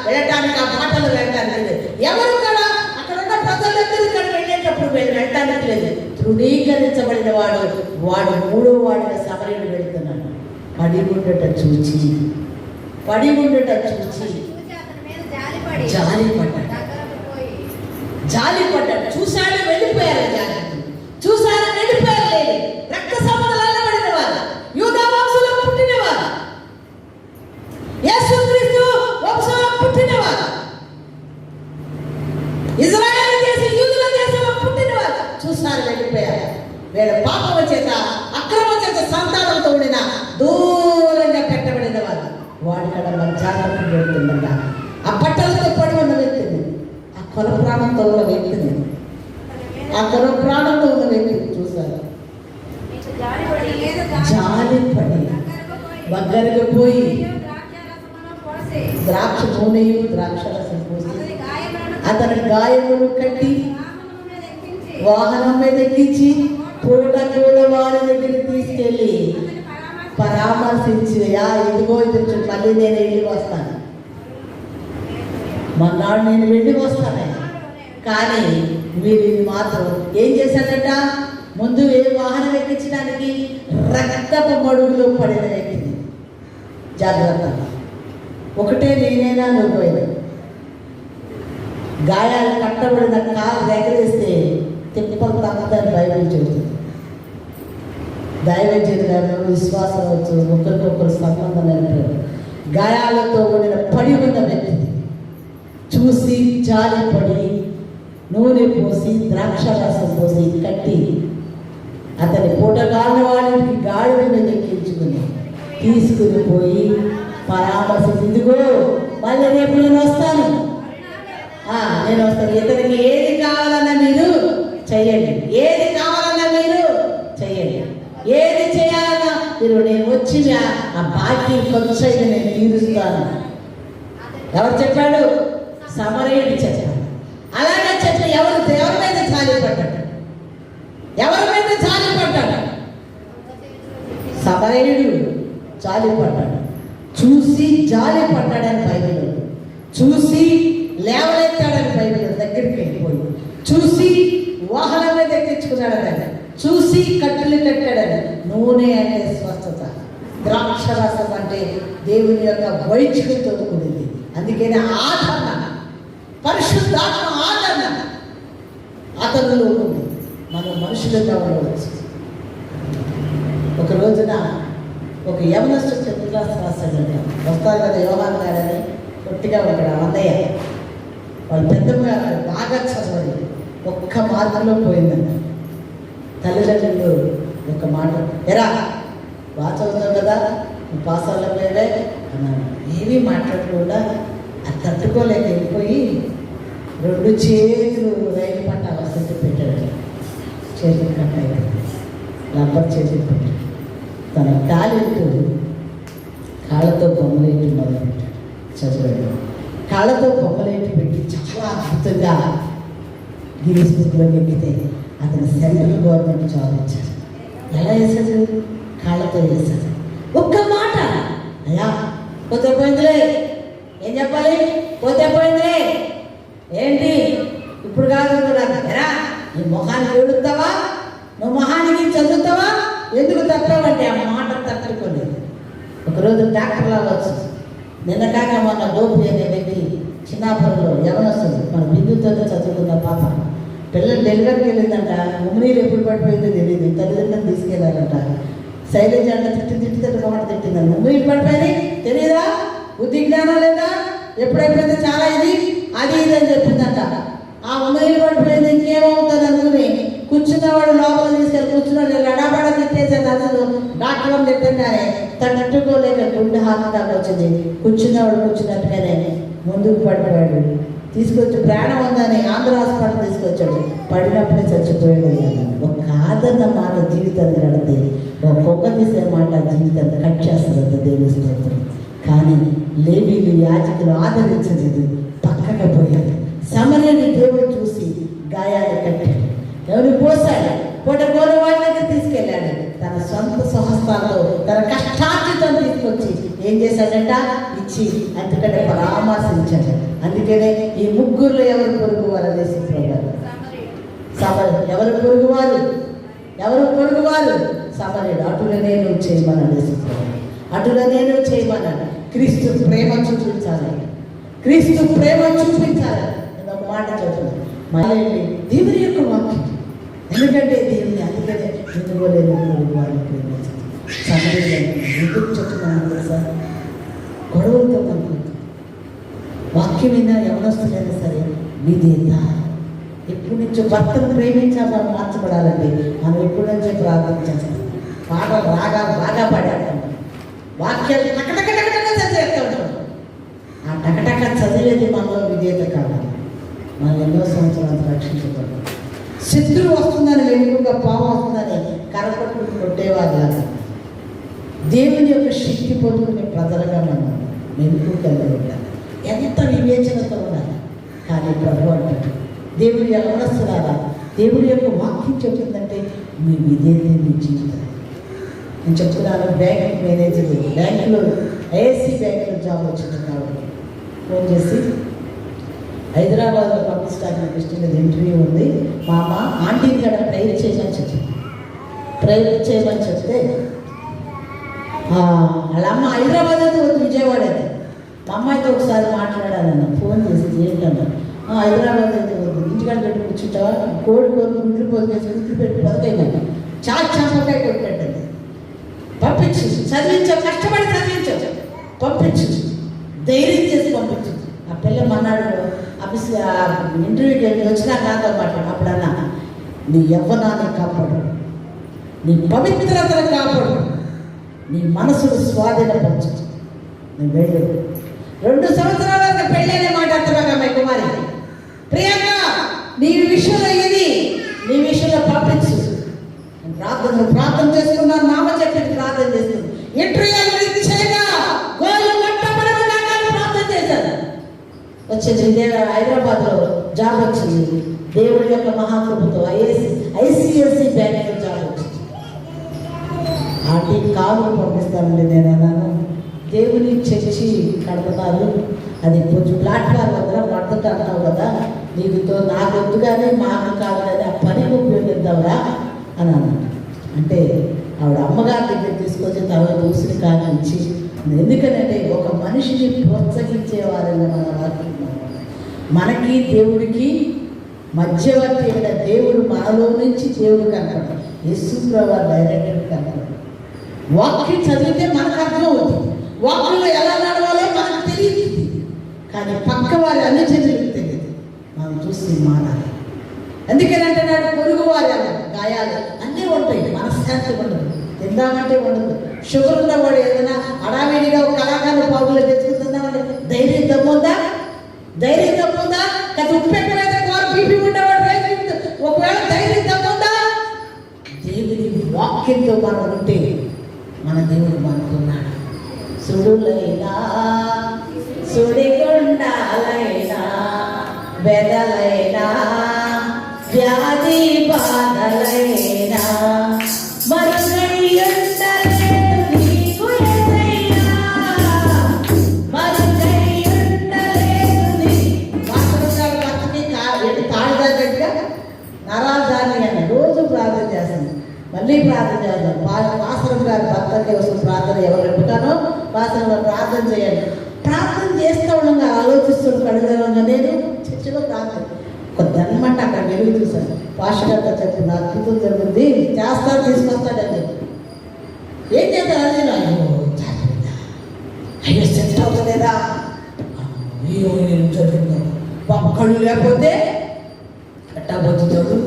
వెళ్ళటానికి, ఆ మాటలు వెళ్ళటానికి లేదు. ఎవరు కూడా అక్కడ ఉన్న ప్రజలందరూ ఇక్కడ వెళ్ళేటప్పుడు వెళ్ళటానికి లేదు. తృణీకరించబడిన వాడు మూడో వాడిగా సమరీయుడు వెళుతున్నాడు. పడి ఉండట చూచి జాలిపడ్డాడు. చూశాడు, వెళ్ళిపోయారు. చూశారు, వెళ్ళిపోయారు. లేదు, రక్త సంబంధాలు పడిన వారు, యూదా వంశంలో పుట్టినవారు, యేసుక్రీస్తు వంశంలో పుట్టినవారు, ఇజ్రాయేలు దేశం, యూదుల దేశంలో పుట్టినవారు. చూశారు, వెళ్ళిపోయారు. వీళ్ళ పాపల చేత, అక్రమ చేత సంతానంతో ఉండిన దూరంగా పెట్టబడిన వాడు కదా మన జాగ్రత్తగా వెళ్తుండగా ఆ బట్టలతో పడి ఉన్న వ్యక్తిని, ఆ కొల ప్రాణంతో ఉన్న వ్యక్తిని, ఆ కొల ప్రాణంతో ఉన్న వ్యక్తిని చూశారు. జాలిపడి దగ్గరకు పోయి ద్రాక్ష నూనెయు ద్రాక్షరసం పోసి అతని గాయములు కట్టి వాహనం మీద ఎక్కించి పూట వారి దగ్గరికి తీసుకెళ్ళి పరామర్శించి, ఇదిగో ఇది మళ్ళీ నేను వెళ్ళి వస్తాను, మన్నాడు నేను వెళ్ళి వస్తాను. కానీ మీరు ఇది మాత్రం ఏం చేశారట? ముందు ఏ వాహనం ఎక్కించడానికి రక్తపు మడుగులో పడిన వ్యక్తిని జాగ్రత్త. ఒకటే నేనైనా నువ్వు గాయాలు కట్టబడిన కాలు ఎగరేస్తే తిప్పలు తప్పదని బైబిల్ చెబుతుంది. దైవజనుడు గారు విశ్వాసం వచ్చు, ఒకరికొకరు సంబంధం లేనట్టు గాయాలతో ఉండిన పడి ఉన్న వ్యక్తిని చూసి జాలిపడి నూనె పోసి ద్రాక్షరసం పోసి కట్టి అతని పూటగాళ్ళ వాడికి గాడిద మీద ఎక్కించుకుని తీసుకుని పోయి పరామర్శించి, ఇదిగో మళ్ళీ రేపు నేను వస్తాను, ఇతనికి ఏది కావాలన్నా మీరు చెయ్యండి, ఏది కావాలన్నా మీరు చెయ్యండి, ఏది చేయాలన్నా మీరు నేను వచ్చి ఆ బాకీ కొంచెం నేను తీరుస్తాను. ఎవరు చెప్పాడు? సమరీయుడు చెప్పాడు. అలాగే చెప్పి ఎవరి మీద జాలిపడ్డాడు? ఎవరి మీద జాలిపడ్డాడు? సమరీయుడు జాలిపడ్డాడు. చూసి జాలిపడ్డాడని బైబిల్, చూసి లేవనెత్తాడని బైబిల్, దగ్గరికి వెళ్ళిపోయి చూసి వాహనం మీద ఎక్కించుకున్నాడని, చూసి కట్టెలు కట్టాడని. నూనె అంటే స్వస్థత, ద్రాక్షరసం అంటే దేవుని యొక్క వైద్యులతో కూడింది. అందుకని ఆదరణ, పరిశుద్ధాత్మ ఆదరణ అతనిలో ఉంది. మనం మనుషులుగా ఉండవచ్చు. ఒక రోజున ఒక యవనస్తుడు 10th క్లాస్ రాస్తాడంట. వస్తారు కదా యోహాన్ గారని, పొట్టిగా ఉంటాడు అన్నయ్య. వాళ్ళు పెద్దగా బాగా చదవాలి, ఒక్క మార్కులో పోయిందంట. తల్లిదండ్రులు ఒక మాట, ఎరా బాగా చదువుతావు కదా, నువ్వు పాస్ అవ్వలేవే అన్నాను. ఏమీ మాట్లాడకుండా అది తట్టుకోలేక వెళ్ళిపోయి 2 చేతులు రైలు పట్టాల చుట్టూ పెట్టాడు. చేతులు కట్టాయి, రబ్బర్ చేతులు పెట్టాడు. తన టాలెంట్ కాళ్ళతో బొమ్మలేటి మొదలుపెట్టాడు. చదివాడు. కాళ్ళతో బొమ్మలేటి పెట్టి చాలా అద్భుతంగా గిరీష్ బుక్లో ఎక్కితే అతను సెంట్రల్ గవర్నమెంట్ జాబ్ ఇచ్చాడు. ఎలా వేశాడు? కాళ్ళతో వేశాడు. ఒక్క మాట, అయ్యా పోతే పోయిందిలే, ఏం చెప్పాలి, పోతే పోయిందిలే, ఏంటి ఇప్పుడు కాదు ఎరా నీ మొహానికి ఏడుస్తావా, నువ్వు మొహానికి చదువుతావా, ఎందుకు తప్పావంటే ఆ మాట తట్టుకోలేదు. ఒకరోజు డాక్టర్ లాగా వచ్చింది. నిన్న కాక మొన్న డోపు అనే వ్యక్తి చిన్నాపురంలో యవనొస్తుంది, మన బిందుతో చదువుకున్న పాప పిల్లలు డెలివరీకి వెళ్ళిందంట. ఉమ్మనీరు ఎప్పుడు పడిపోయిందో తెలియదు, తల్లిదండ్రులను తీసుకెళ్ళారంట. శైలజ అంట తిట్టి మాట తిట్టిందంట. ఉమ్మనీరు పడిపోయింది తెలియదా, బుద్ధి జ్ఞానం లేదా, ఎప్పుడైపోయిందో చాలా ఇది అది ఇది అని చెప్పిందంట. ఆ ఉమ్మనీరు పడిపోయింది ఇంకేమవుతుంది అనుకుని కూర్చున్నవాడు లోపల తీసుకెళ్ళి కూర్చున్నాడు. లడాబడ తిట్టేసాను. అసలు డాక్టర్ తిట్టగానే తట్టుకోలేక గుండె హార్ట్ అటాక్ వచ్చింది. కూర్చున్నవాడు కూర్చున్నట్టుగానే ముందుకు పడిపోయాడు. తీసుకొచ్చి ప్రాణం ఉందని ఆంధ్ర హాస్పిటల్ తీసుకొచ్చాడు. పడినప్పుడే చచ్చిపోయాడు. ఒక ఆదరణ మాట జీవితాన్ని నడితే, ఒక కుక్క తీసే మాట జీవితాన్ని కట్ చేస్తారు దేవుని స్తోత్రం. కానీ లేవీలు యాజకులు ఆదరించలేదు, పక్కకు పోయాడు. సమరయుని దేవుడు చూసి గాయాలు కట్టాడు, ఎవరు పోసాడు, కోని వాళ్ళ దగ్గర తీసుకెళ్ళాడు. తన సొంత స్వహస్తాలతో తన కష్టార్జితం తీసుకొచ్చి ఏం చేశాడంట, ఇచ్చి అందుకనే పరామర్శించాడు. అందుకనే ఈ ముగ్గురులో ఎవరు పొరుగువారు అనేసి ఎవరు పొరుగువారు, ఎవరు పొరుగువారు, సమరయుడు. అటులనే నువ్వు చేయమన్నాడు. అటులనే నువ్వు చేయమన్నాడు. క్రీస్తు ప్రేమ చూపించాలి, క్రీస్తు ప్రేమ చూపించాలి. నేను ఒక మాట చెప్తున్నాను, మళ్ళీ దేవుని యొక్క వాక్యం. ఎందుకంటే దేవుని అందుకనే ఎందుకోలేదు వారిని ప్రేమించాలి. సమరయుడు ఎందుకు చెప్తున్నాను తెలుసా, గొడవలతో అనుకుంటాం. వాక్యం విన్నా ఎవరొస్తున్నారైనా సరే విధేయత. ఎప్పటి నుంచో భర్తను ప్రేమించాలి, మనం మార్చబడాలండి. మనం ఎప్పటి నుంచో ప్రార్థించాలి. పాటలు రాగాలు బాగా పాడాడు, వాక్యాలు టకటక చదివేస్తూ ఉంటాం. ఆ టకటక చదివేది మనలో విధేయత కావాలి. మనం ఎన్నో సంవత్సరాలు రక్షించబడ్డాం. శత్రువు వస్తుందని వెనుకగా పాము వస్తుందని కరపట్టుకుని కొట్టేవారు దేవుని యొక్క శక్తి పొందుకునే ప్రజలుగా మనం వెనుకకెళ్ళగొట్టాలి. ఎంత వివేచనతో ఉండాలి. కానీ ప్రభు అంటాడు, దేవుడు ఎవరొస్తున్నారా, దేవుడి యొక్క వాక్యం చెప్తుందంటే మీ విధేయత మీ జీవితం. నేను చెప్తున్నాను, బ్యాంక్ మేనేజర్ బ్యాంకులో ఐఎస్సి బ్యాంకులో జాబ్ వచ్చింటున్నాడు. ఫోన్ చేసి హైదరాబాద్లో పంపించడానికి ఇష్టం ఇంటర్వ్యూ ఉంది, మా అమ్మ ఆంటీని కూడా ప్రేయర్ చేయమని చెప్పింది. ప్రేయర్ చేయమని చెప్తే వాళ్ళ అమ్మ హైదరాబాద్ అయితే వద్దు, విజయవాడ అయితే. మా అమ్మాయితో ఒకసారి మాట్లాడాలన్న, ఫోన్ చేసి ఏంటన్నా, హైదరాబాద్ అయితే వద్దు, ఇంటికాడ పెట్టి కూర్చుంటావా, కోడి గుడ్లు పోసి గుడ్లు పెట్టి బతకైనా చాపకాయ కొట్టండి, పంపించు, చదివించావు, కష్టపడి చదివించావు, పంపించు, ధైర్యం చేసి పంపించు. ఆ పిల్ల మన్నాడు ఆఫీస్ ఇంటర్వ్యూకి వెళ్ళి వచ్చినా నాతో మాట్లాడు. అప్పుడన్నా నీ యవ్వనాన్ని కాపాడు, నీ పవిత్రతను కాపాడు, నీ మనసును స్వాధీనపరచు. నేను వెళ్ళు 2 సంవత్సరాల వరకు పెళ్ళైన మాట అర్థమగా మా కుమారి ప్రియాంక, నీ విషయంలో ఇది, నీ విషయంలో పంపించు. ప్రార్థన చేసుకున్నాను, నామ చెప్పి ప్రార్థన చేస్తుంది. ఇంటర్వ్యూ చేయగా ప్రార్థన చేశాను. వచ్చింది హైదరాబాద్లో జాబ్ వచ్చింది. దేవుడి యొక్క మహాకృపతో ఐసిఐసిఐ బ్యాంక్లో జాబ్ వచ్చింది. ఆంటీ కాలు పంపిస్తానండి. నేను అన్నాను, దేవుని చర్చి కడుతున్నారు, అది కొంచెం ప్లాట్ఫామ్ వద్ద పడుతుంటా అన్నావు కదా, నీకుతో నాకు వద్దు కానీ మాకు కాదు కానీ ఆ పనికి ఉపయోగిద్దాంరా అని అన్నాను. అంటే ఆవిడ అమ్మగారి దగ్గర తీసుకొచ్చి తర్వాత దూసుని కానీ ఇచ్చి, ఎందుకనంటే ఒక మనిషిని ప్రోత్సహించేవారని మన వాక్యం. మనకి దేవుడికి మధ్యవర్తి అయిన దేవుడు మనలో నుంచి దేవుడు కనపడతాడు. యేసు ప్రభువు డైరెక్టర్ కనపడతాడు. వాక్యం చదివితే మనకు అర్థం అవుతుంది, వాక్యంలో ఎలా నడవాలో మనకు తెలియదు. కానీ పక్క వారి అన్ని చదివికి తెలియదు. మనం చూసి మారాలి. ఎందుకనంటే నాడు పొరుగు వారి గాయాలు అన్నీ ఉంటాయి, మనశ్శాంతి ఉండదు, తిందామంటే ఉండదు, షుగర్ ఉన్నవాడు ఏదైనా అడావిడిగా ఒక కళాకారులు పావులు తెచ్చుకుంటుందామంటే ధైర్యం దమ్ముందా? ధైర్యం దమ్ముందా? గత ఉప్పు ఎక్కువైతే బీపీ ఉండేవాడు ఒకవేళ ధైర్యం దమ్ముందా? దేవుని వాక్యంతో మనం ఉంటే మన దేవుడు మనకున్నాడు. సుడులైనా సుడిగుండాలైనా బెదలైనా వ్యాధి బాధలైనా మళ్ళీ ప్రార్థన చేద్దాం. వాసనం గారి భర్తకి వస్తున్న ప్రార్థన ఎవరు పెట్టుతానో వాసనంలో ప్రార్థన చేయండి. ప్రార్థన చేస్తూ ఉండగా ఆలోచిస్తున్న కడుగుగా నేను చర్చిలో ప్రార్థన కొద్దనమాట అక్కడ వెలుగు చూశాను. పాస్టర్ గారితో చెప్పిన అద్భుతం జరుగుతుంది, చేస్తాను తీసుకొస్తాడని. ఏం చేస్తారు? అది అయ్యో సెట్ అవుతలేదా? అయ్యో ఏం జరుగుతుందో పాప కళ్ళు లేకపోతే ఎట్టా బతుతాడు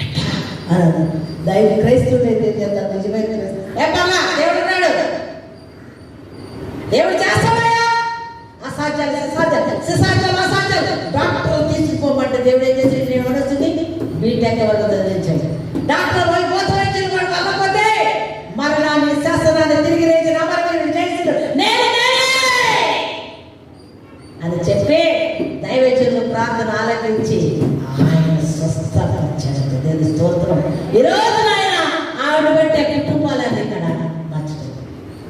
ఎట్టా అని దైవ క్రైస్తవుడు అయితే చేస్తారు. నిజమైన క్రైస్తవుడు దేవుడు ఉన్నాడు, దేవుడు చేస్తాడయ్యా. అసాధ్యాలు అసాధ్యాలు అసాధ్యాలు డాక్టర్ తీసుకుపోమంటే దేవుడు ఏం చేసి నేను వస్తుంది బీటెక్ వరకు చదివించాడు. డాక్టర్ పోతే వెళ్ళకపోతే మరణాన్ని శాసనాన్ని తిరిగి రేచిన అమరవీరుడు చేస్తాడు అని చెప్పి దైవజనులు ప్రార్థన ఆలకించి ఆయన స్వస్థపరిచాడు. దేవుని స్తోత్రం. ఈరోజు ఆయన ఆవిడ పెట్టే కుటుంబాలని ఇక్కడ మార్చడం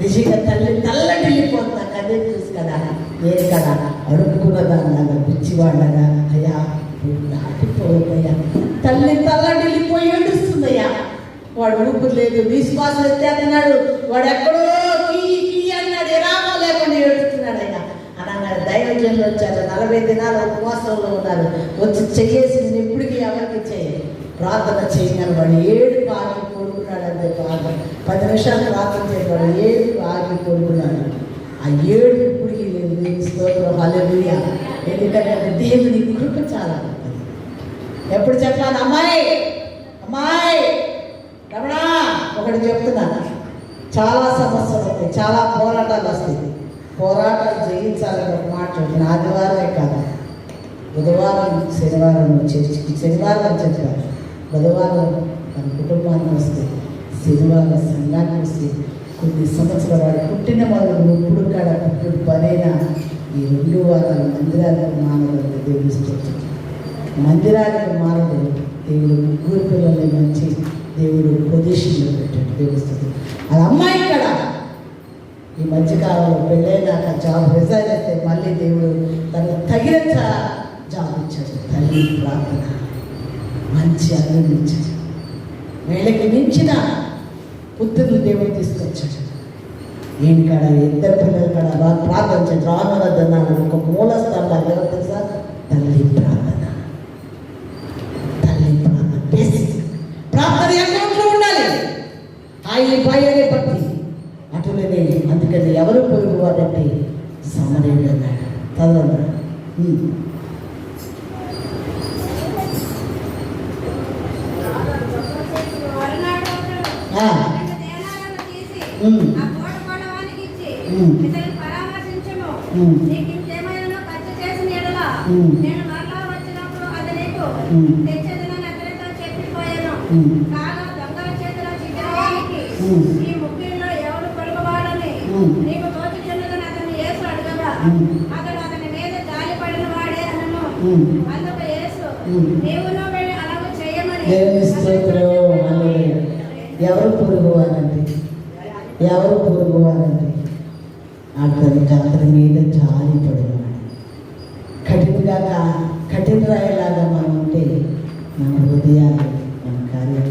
నిజంగా తల్లి తల్లడిల్లిపోతున్నా కదే చూసి కదా నేను కదా అడుక్కున్నదాన్నగా పిచ్చివాళ్ళగా అయ్యా దాటిపోవద్దయ్యా. తల్లి తల్లడిల్లిపోయి ఏడుస్తుందయ్యా. వాడు ఊపిరి లేదు, విశ్వాసం ఎత్తేస్తున్నాడు, వాడు ఎక్కడో కీ అన్నాడు, రామో లేకుండా ఏడుస్తున్నాడయ్యా అని అన్నాడు. దైవజనులు వచ్చారు, 40 దినాలు ఉపవాసంలో ఉన్నారు. వచ్చి చెయ్యేసింది ఎప్పటికీ ఎవరికి చేయాలి ప్రార్థన చేయగలను. వాడు 7 ఆగి కోరుకున్నాడు. అంతే ప్రార్థన 10 నిమిషాలు ప్రార్థన చేయవాడు 7 ఆగి కోరుకున్నాడు. ఆ 7 ఇప్పటికీ లేదు. స్తోత్రం హల్లెలూయా. ఎందుకంటే దేవుని కృప చాలా ఎప్పుడు చెప్పాలి? అమ్మాయి అమ్మాయి రమణ ఒకటి చెప్తున్నాను, చాలా సమస్యలు వస్తాయి, చాలా పోరాటాలు వస్తాయి. పోరాటాలు జయించాలని ఒక మాట చెప్తున్నాను. ఆదివారమే కాదు, బుధవారం శనివారం చర్చికి, శనివారం చెప్పారు, బుధవారం మన కుటుంబానికి వస్తే, శనివారం సంఘానికి వస్తే, కొన్ని సంవత్సరాలు వాడు పుట్టిన మొదలు ఇప్పుడు కాడ పుట్టిన పనైనా ఈ 2 వారాలు మందిరానికి మానవులు దేవుని స్తోత్రం. మందిరానికి మానవులు దేవుడు 3 పిల్లల్ని మంచి దేవుడు పొజిషన్లో పెట్టాడు. దేవుని స్తోత్రం. అది అమ్మాయి ఇక్కడ ఈ మధ్యకాలంలో పెళ్ళైనాక జాబ్ రిజైన్ అయితే మళ్ళీ దేవుడు తనకు తగిన జాబ్ ఇచ్చాడు. తల్లి ప్రార్థన మంచి అన్నం ఇచ్చాడు. వీళ్ళకి మించిన పుత్రులు దేవుడు తీసుకొచ్చాడు. నేను కాడ 2 పిల్లలు కాడ ప్రార్థన చేసి రానున్నదన్నాను. ఒక మూల స్తంభాలు ఎవరు తెలుసా? తల్లి ప్రార్థన. తల్లి ప్రార్థన బేసిక్ ప్రార్థన అకౌంట్లో ఉండాలి. ఆయన భయాన్ని పట్టి అటులనే. అందుకని ఎవరు పొరుగు వాడంటే సమరేయుడు అన్నాడు. తదన్నా అతడు అతని మీద జాలి పడిన వాడే అనను. అందుకు యేసు నీవును వెళ్ళి అలాగ చేయమని. దేవుని స్తోత్రం. ఎవరు పొరుగువారండి? ఎవరు పొరుగువారండి? అతని మీద జాలి పడినవాడు. కఠిన రాయిలాగా మనం ఉంటే మన హృదయాలు మన కార్యాలు.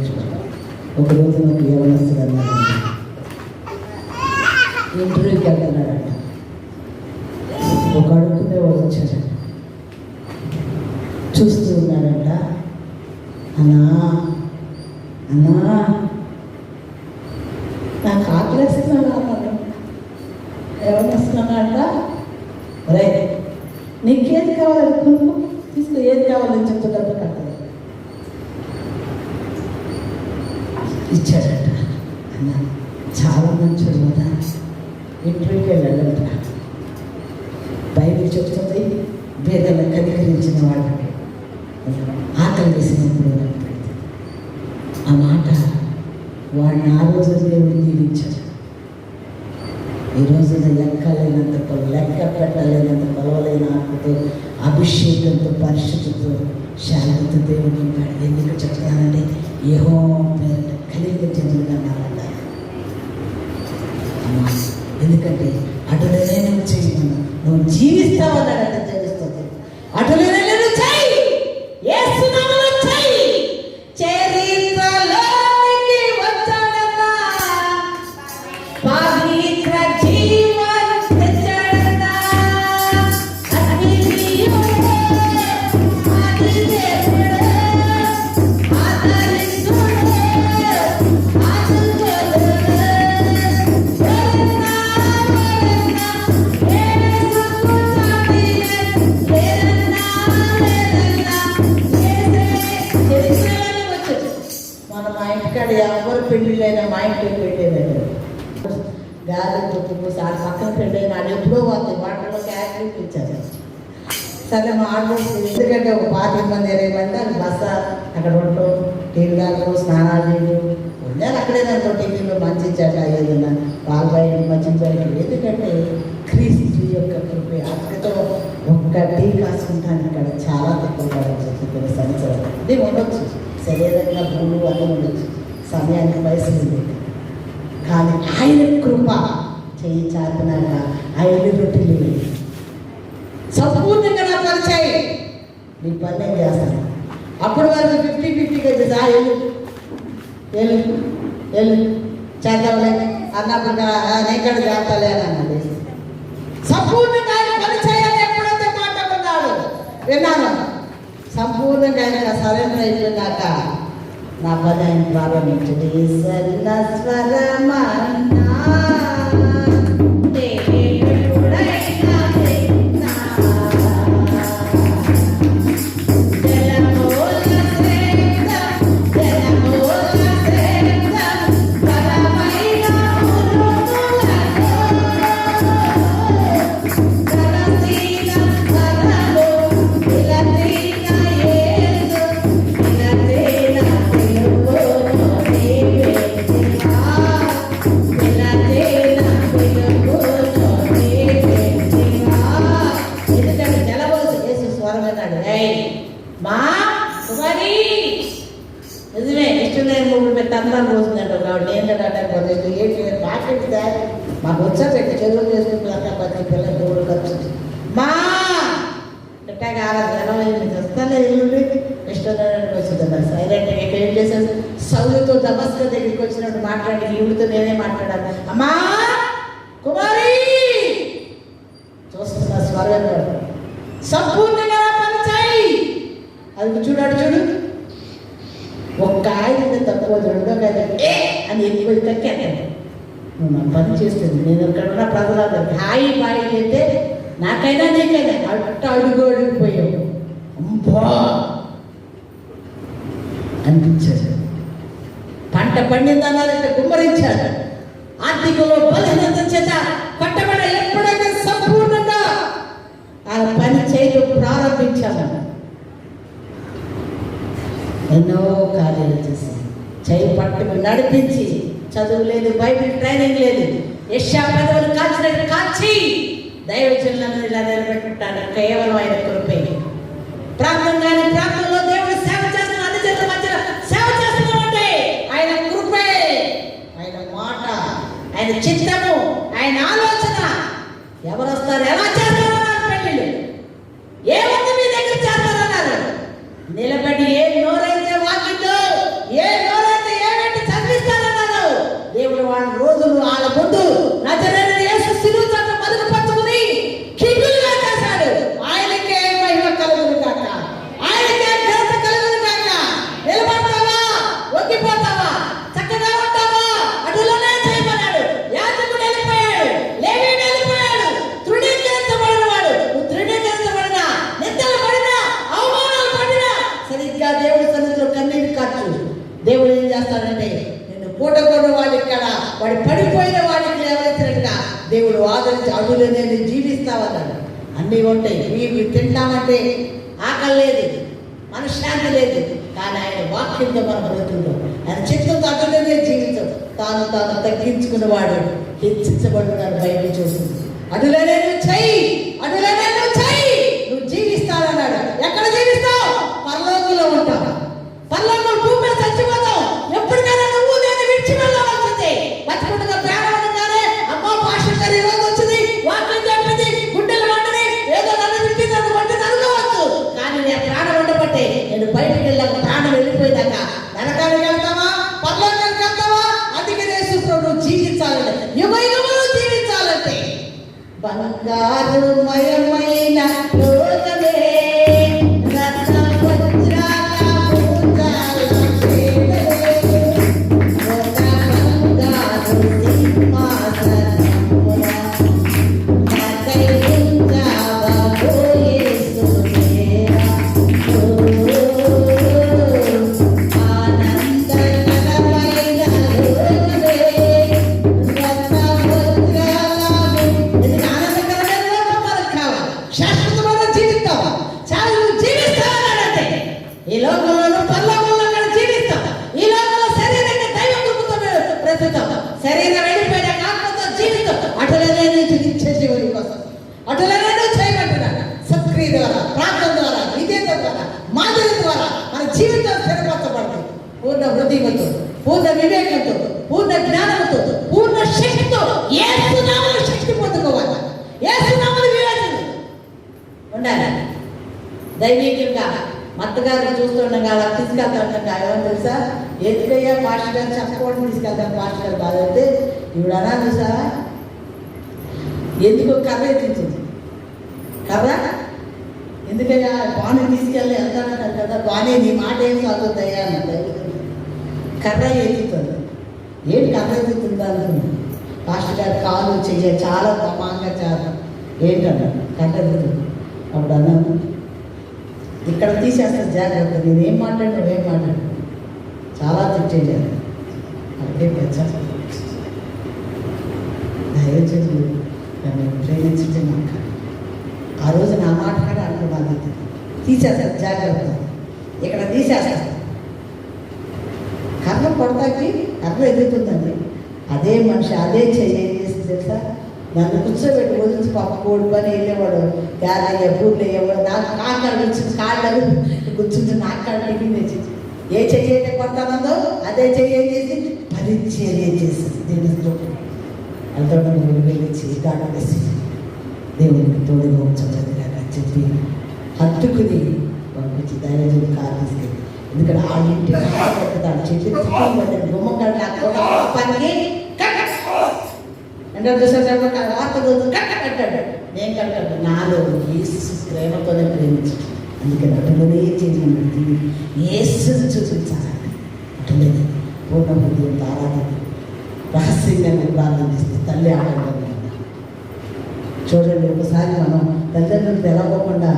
ఒకరోజు నాకు యవనస్తుడు అన్నాడండి, ఇంటర్వ్యూకి వెళ్తున్నాడంట. ఒక అడుగునే వచ్చాడు, చూస్తూ ఉన్నాడంట. అన్నా అన్నా నాకు ఆకలిస్తున్నాను అన్నాడు. ఎవరు వస్తున్నాడంట? రే నీకేది కావాలి కొనుక్కో, తీసుకో, ఏది కావాలని చెప్తున్నప్పుడు కట్టదు. ఇచ్చాడట. అన్నా చాలా మంచోడు కదా, ఇంటర్వ్యూకి వెళ్ళాలంట. బైబిల్ చెప్తుంది పేదలను కనికరించిన వాళ్ళకి ఆకలి వేసినప్పుడు ఆ మాట వాడిని ఆ రోజు దేవుడు దీవించాడు. ఈ రోజున లెక్క పెట్టలేనంత కొలవలేని ఆత్మతో, అభిషేకంతో, పరిశుద్ధితో, శాంతితో దేవుడు నింపాడు. ఎందుకు చెప్తున్నానంటే యెహోవా పేరిట కలిగించనుగా మాట్లాడాలి. ఎందుకంటే అటులనే నువ్వు చేయమను, నువ్వు జీవిస్తావన్నాడంటే తెలుస్తుంది. అటులనే నువ్వు చెయ్యి, యేసు నామములో చెయ్యి. చరిత్రలోకి వచ్చాడన్నా, పవిత్ర జీవనం తెచ్చాడన్నా. అద్వితీయుడే, ఆదిదేవుడే, ఆదరిస్తుడే, ఆదుకోదుడే. మన మా ఇంటికాడ ఎవరు పెళ్ళిళ్ళైనా మా ఇంట్లో పెట్టేదండి. గాలి తుప్పు ఆ పక్కన పెళ్ళైనా అది ఎప్పుడో వస్తుంది, వాటిలో క్యాటరింగ్ ఇచ్చారు. సరే మా ఆర్డర్, ఎందుకంటే ఒక 25 మంది 20 మంది అది బస్స అక్కడ ఉండటం, టీలు కాదు, స్నానాలు చేయడం ఉండాలి. అక్కడే దాంట్లో టీవీలో మంచి చెడ్డ ఏదైనా పాలు బయట మంచి బయట. ఎందుకంటే క్రీస్తు యొక్క కృప. అక్కడితో ఒక్క టీ కాసుకుంటాను ఇక్కడ చాలా తక్కువ పడవచ్చు. కొన్ని సంవత్సరాలు ఇది ఉండొచ్చు, శరీరంగా భూమి అన్నీ ఉండొచ్చు, సమయానికి వయసు ఉంది. కానీ ఆయన కృప చెయ్యి చాపినాక 5 రొట్టెలు సంపూర్ణంగా నా పరిచయం, నీ పని నేను చేస్తాను. అప్పటి వరకు 50-50గా చేసా వెళ్ళు చేద్దాంలే అన్నప్పుడు నేక్కడ చేస్తాలే అని అన్నది. సంపూర్ణంగా ఆయన పరిచయాన్ని ఎప్పుడైతే మాట్లాడుతున్నాడు విన్నాను, సంపూర్ణంగా ఆయన సరెండర్ అయిపోయినాక నా పని ఆయన ప్రారంభించింది. మా కుమారి నిజమే ఇష్టం లేని మూడు పెట్టి అందరం రోజుందంట. కాబట్టి ఏంటంటే ఏంటి మాట్లాడి సార్ మాకు వచ్చారు ఇక్కడ చదువు చేసుకుంటున్నా 10 పిల్లలు కూడా ఖర్చు మా ఇట్టగా వస్తానే ఇష్టం లేని వచ్చిందన్న సైలెంట్గా ఇక్కడ ఏం చేశాను, సౌలుతో దమస్క దగ్గరికి వచ్చినట్టు మాట్లాడి ఈవిడితో నేనే మాట్లాడాను. అమ్మా కుమారి చూస్తున్నా స్వరం సంపూర్ణంగా పనిచేయి. అది చూడు ఒక్క ఆయన తక్కువ, రెండో కాదు అని ఎక్కువ తక్కాను. నువ్వు నా పని చేస్తుంది, నేను ఎక్కడున్నా ప్రజలు హాయి బాయి అయితే నాకైనా నీకైనా అడుగు అడిగిపోయావు అంబా అనిపించాడు. పంట పండిందన్నారంటే గుమ్మరించాడు. ఆర్థికంలో బలహీనత చేత పట్టబడ ఎప్పుడైతే సంపూర్ణంగా ఆ పని చేయడం ప్రారంభించాము, ఎన్నో కార్యాలు చేసి చేయి పట్టుకు నడిపించి, చదువు లేదు, బైబిల్ ట్రైనింగ్ లేదు, యెషయా పెదవులు కాల్చినట్టు కాల్చి దైవజనులను ఇలా నిలబెట్టుకుంటాను. కేవలం ఆయన కృపే. ప్రాంతంలో దేవుడు సేవ చేస్తున్న అన్ని జనుల మధ్య సేవ చేస్తున్నామంటే ఆయన కృపే, ఆయన మాట, ఆయన చిత్తము, ఆయన ఆలోచన. ఎవరు వస్తారు, ఎలా చేస్తారన్నారు పెళ్ళిళ్ళు, ఏముంది మీ దగ్గర చేస్తారన్నారు. నిలబడి ఏ నోరైతే వాకిందో, ఏ నోరైతే ఏమంటే చదివిస్తారన్నారు. దేవుడు వాళ్ళ రోజులు వాళ్ళ ముందు నజరేయుడైన యేసు శిలువ చాటున మరుగుపరుచుకుని కిరీటంగా చేశాడు. ఆయనకే మహిమ కలుగును గాక, ఆయనకే ఘనత కలుగును గాక. నిలబడతావా, ఒగ్గిపోతావా, చక్కగా ఉంటావా, అటులోనే చేయమన్నాడు. యాజకుడు వెళ్ళిపోయాడు, లేవీయుడు వెళ్ళిపోయాడు, తృణీకరించబడ్డాడు. అడుగులనే జీవిస్తావన్నాడు. అన్నీ ఉంటాయి, ఇవి తింటామంటే ఆకలి లేదు, మనశ్శాంతి లేదు. కానీ ఆయన వాక్యంతో మన బ్రతుకుతాం, ఆయన చిత్తంతో అటులనే జీవితం. తాను తగ్గించుకున్నవాడు హెచ్చించబడున్నాడు. బైబిల్ చూస్తుంది. అటులనే నువ్వు చెయ్యి, అటులనే నువ్వు చెయ్యి, నువ్వు జీవిస్తానన్నాడు. ఎక్కడ జీవిస్తావు? పరలోకంలో ఉంటావు. పరలోకంలో భూమి మీద చచ్చిపోతావు. ఎప్పటికైనా నువ్వు నేను విడిచి వెళ్ళవలసింది. బతుకుండగా ప్రాణం ఉండగానే అమ్మో పాస్టర్ గారు ఈ రోజు వచ్చింది, వాక్యం చెప్పింది, గుండెలు వంటని ఏదో నన్ను విడిచింది అది వంటని అనుకోవచ్చు. కానీ నేను ప్రాణం ఉండబట్టే నేను బయటికి వెళ్ళాక ప్రాణం వెళ్ళిపోయేదాక నరకానికి వెళ్తావా, పరలోకానికి వెళ్తావా? అందుకే నువ్వు జీవించాలంటే, యుగయుగములు జీవించాలంటే బంగారు మయమైన లోకమే రత్న వజ్రాల పూజాల సేవలే, ఒక బంగారు సింహాసనమున నాకై ఉంచావా ఓ యేసుదేవా. ఆనందకరమైన లోకమే రత్న వజ్రాల శాశ్వతమైన జీవితం చాలా జీవిస్తానంటే ఈ లోకంలో పరలోకంలో జీవిస్తాం. ఈ లోకంలో శరీరంగా దైవ కృపతో బ్రతుకుతాం. శరీరం వెళ్ళిపోయిన ఆత్మతో జీవితం. అటులనే జీవించే జీవుని కోసం అటులనే చేయమంటున్నాను. సత్క్రియ ద్వారా, ప్రార్థన ద్వారా, విధేయత ద్వారా, మాదిరి ద్వారా మన జీవితం స్థిరపరచబడుతుంది. పూర్ణ హృదయంతో, పూర్ణ వివేకంతో, పూర్ణ జ్ఞానంతో, పూర్ణ శక్తితో యేసు నామములో శక్తి పొందుకోవాలి. యేసు నామములో వివేచన ఉండాలి. దైవికంగా మత్తగారిని చూస్తుండగా అలా తీసుకెళ్తాంట. ఏమని తెలుసా? ఎందుకయ్యా పాస్టర్ గారు చెప్పకూడదు తీసుకెళ్తాను. పాస్టర్ గారు బాధైతే ఇప్పుడు అన్నా తెలుసా, ఎందుకు కర్ర ఎత్తించింది. కర్ర ఎందుకయ్యా బాణి తీసుకెళ్ళి వెళ్తానంటారు కదా, బాణి నీ మాట ఏం సాగుతుందయ్యా అన్నది. కర్ర ఎత్తుతుంది. ఏంటి కర్ర ఎత్తుతుందా అనుకున్నాను. పాస్టర్ గారు కాలు చెయ్య చాలా తమాంగా చాలా ఏంటన్నాడు, కర్ర ఎత్తుతుంది. అప్పుడు అన్నాను, ఇక్కడ తీసేస్తాను జాగ్రత్త, నేనేం మాట్లాడు నువ్వేం మాట్లాడు. చాలా తిట్టేయాలి. అదే పెద్ద దయచేసి నన్ను ప్రేమించే మాట. ఆ రోజు నా మాట కూడా అనుకున్నాను, తీసేస్తాను జాగ్రత్త, ఇక్కడ తీసేస్తాను. కర్ర కొడతాకి కర్ర ఎదుగుతుందండి. అదే మనిషి అదే చేసి తెలుసా, నన్ను కూర్చోబెట్టి వదిలించి పాప కోడి పని వెళ్ళేవాడు, గాలయ్య బూర్లు అయ్యేవాడు. నాకు కాకాడు కూర్చుని కాళ్ళు కూర్చుంటే నాకు కాళ్ళు టిఫిన్ తెచ్చింది. ఏ చెయ్యి అయితే కొడతానందో అదే చెయ్యి ఏం చేసి 10 చెయ్యి చేసింది. దేవుడితో అంతా వెళ్ళి గాడు వేసి దేవుడికి తోడుగా ఉంచగా చెప్పి హత్తుకుని పంపించి ధైర్యం కారు తీసుకెళ్ళి. ఎందుకంటే ఆ ఇంటి పెడతాడు చెప్పి గుమ్మకాడు పనికి వార్త కట్టాడు. నేను కట్టాడు. నాలో యేసు ప్రేమతోనే ప్రేమించాడు. అందుకని అటులోనే చేయండి, యేసుని చూపించాలి. అటులే పూర్ణ హృదయంతో ఆరాధన రహస్యంగా ప్రార్థిస్తే తల్లి ఆనందంగా. చూడండి, ఒకసారి మనం తల్లిదండ్రులు తెలవకుండా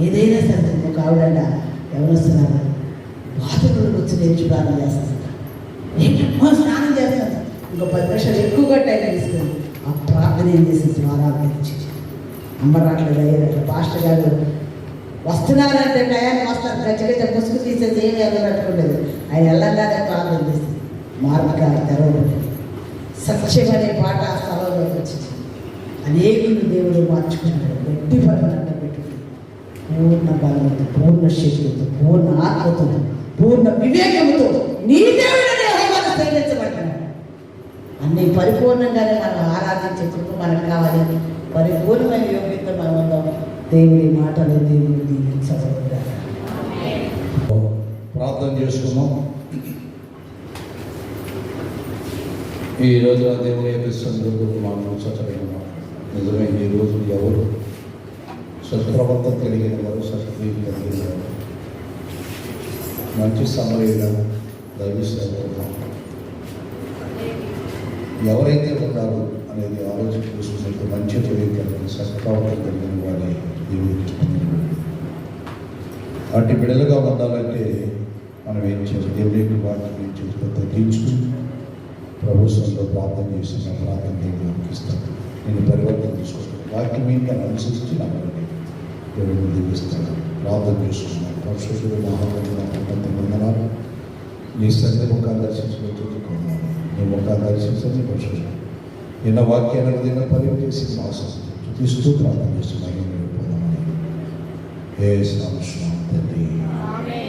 ఏదైనా సరే ఒక ఆవిడ ఎవరు వస్తున్నారు బాత్రూంలోకి వచ్చి నేర్చు ప్రార్థన చేస్తాను. ఏంటో స్నానం చేస్తాను. ఇంకో 10 నిమిషాలు ఎక్కువగా టైం తీసుకుంది. ఆ ప్రార్థన ఏం చేసింది, వారాలు ఇచ్చేసి అమ్మ రాట్లేదు అయ్యారు. అట్లా పాస్టర్ గారు వస్తున్నారంటే టయాన్ని వస్తారు, గచ్చిగచ్చ పుసుకు తీసేది ఏమి వెళ్ళబెట్టుకోలేదు. ఆయన వెళ్ళగానే ప్రార్థన చేసింది. మార్గాలు తెరవబడి సత్యం అనే పాట ఆ స్థలంలోకి వచ్చింది. అనేకులు దేవుడు మార్చుకున్నాడు. గట్టి పనులంట పెట్టుకుని పూర్ణ బలంతో, పూర్ణ శక్తితో, పూర్ణ ఆత్మతో, పూర్ణ వివేకంతో నీ దేవుడనే హోమాన్ని ప్రేమించబడ్డాడు. అన్ని పరిపూర్ణంగానే మనం ఆరాధించే కృప మనకు కావాలి. పరిపూర్ణమైన యోగ్యత మనం ఉందాం. దేవుడి మాటలు దేవుడు దీవించబడ్డారు. ప్రార్థన చేసుకున్నాం. ఈ రోజు దేవుని యొక్క సందర్భంలో మనం చక్కగా నిజమే. ఈ రోజు ఎవరు సత్ప్రవర్తన కలిగిన వారు, సత్క్రియ కలిగిన వారు, మంచి సమయంలో దైవిస్తాను ఎవరైతే ఉన్నారో అనేది ఆలోచన చూసుకుంటే మంచి తెలియగలిగిన సత్ప్రవర్తన కలిగిన వారి వాటి బిడలుగా ఉండాలంటే మనం ఏం చేయాలి? దేవుని వాటిని తగ్గించుకుని ప్రభు ప్రభుత్వంలో ప్రార్థన చేసిన ప్రార్థన దేవుడికి ఇస్తాను. నేను పరివర్తన తీసుకుంటాను. వాక్యం ఇంకా అనుసరించి నాకు దేవుడిని దీవిస్తాను. ప్రార్థన చేస్తున్నాను. పరిశుద్ధుడు మహావందనాలు. నీ సన్నిధి ముఖాన్ని దర్శించుకుంటున్నాను. నీ ముఖాన్ని దర్శించని పరిశుద్ధుడు నిన్న వాక్యాలను దిన పరివ చేసి తీస్తూ ప్రార్థన చేస్తున్నాను. ఏ సంవత్సరం తండ్రి.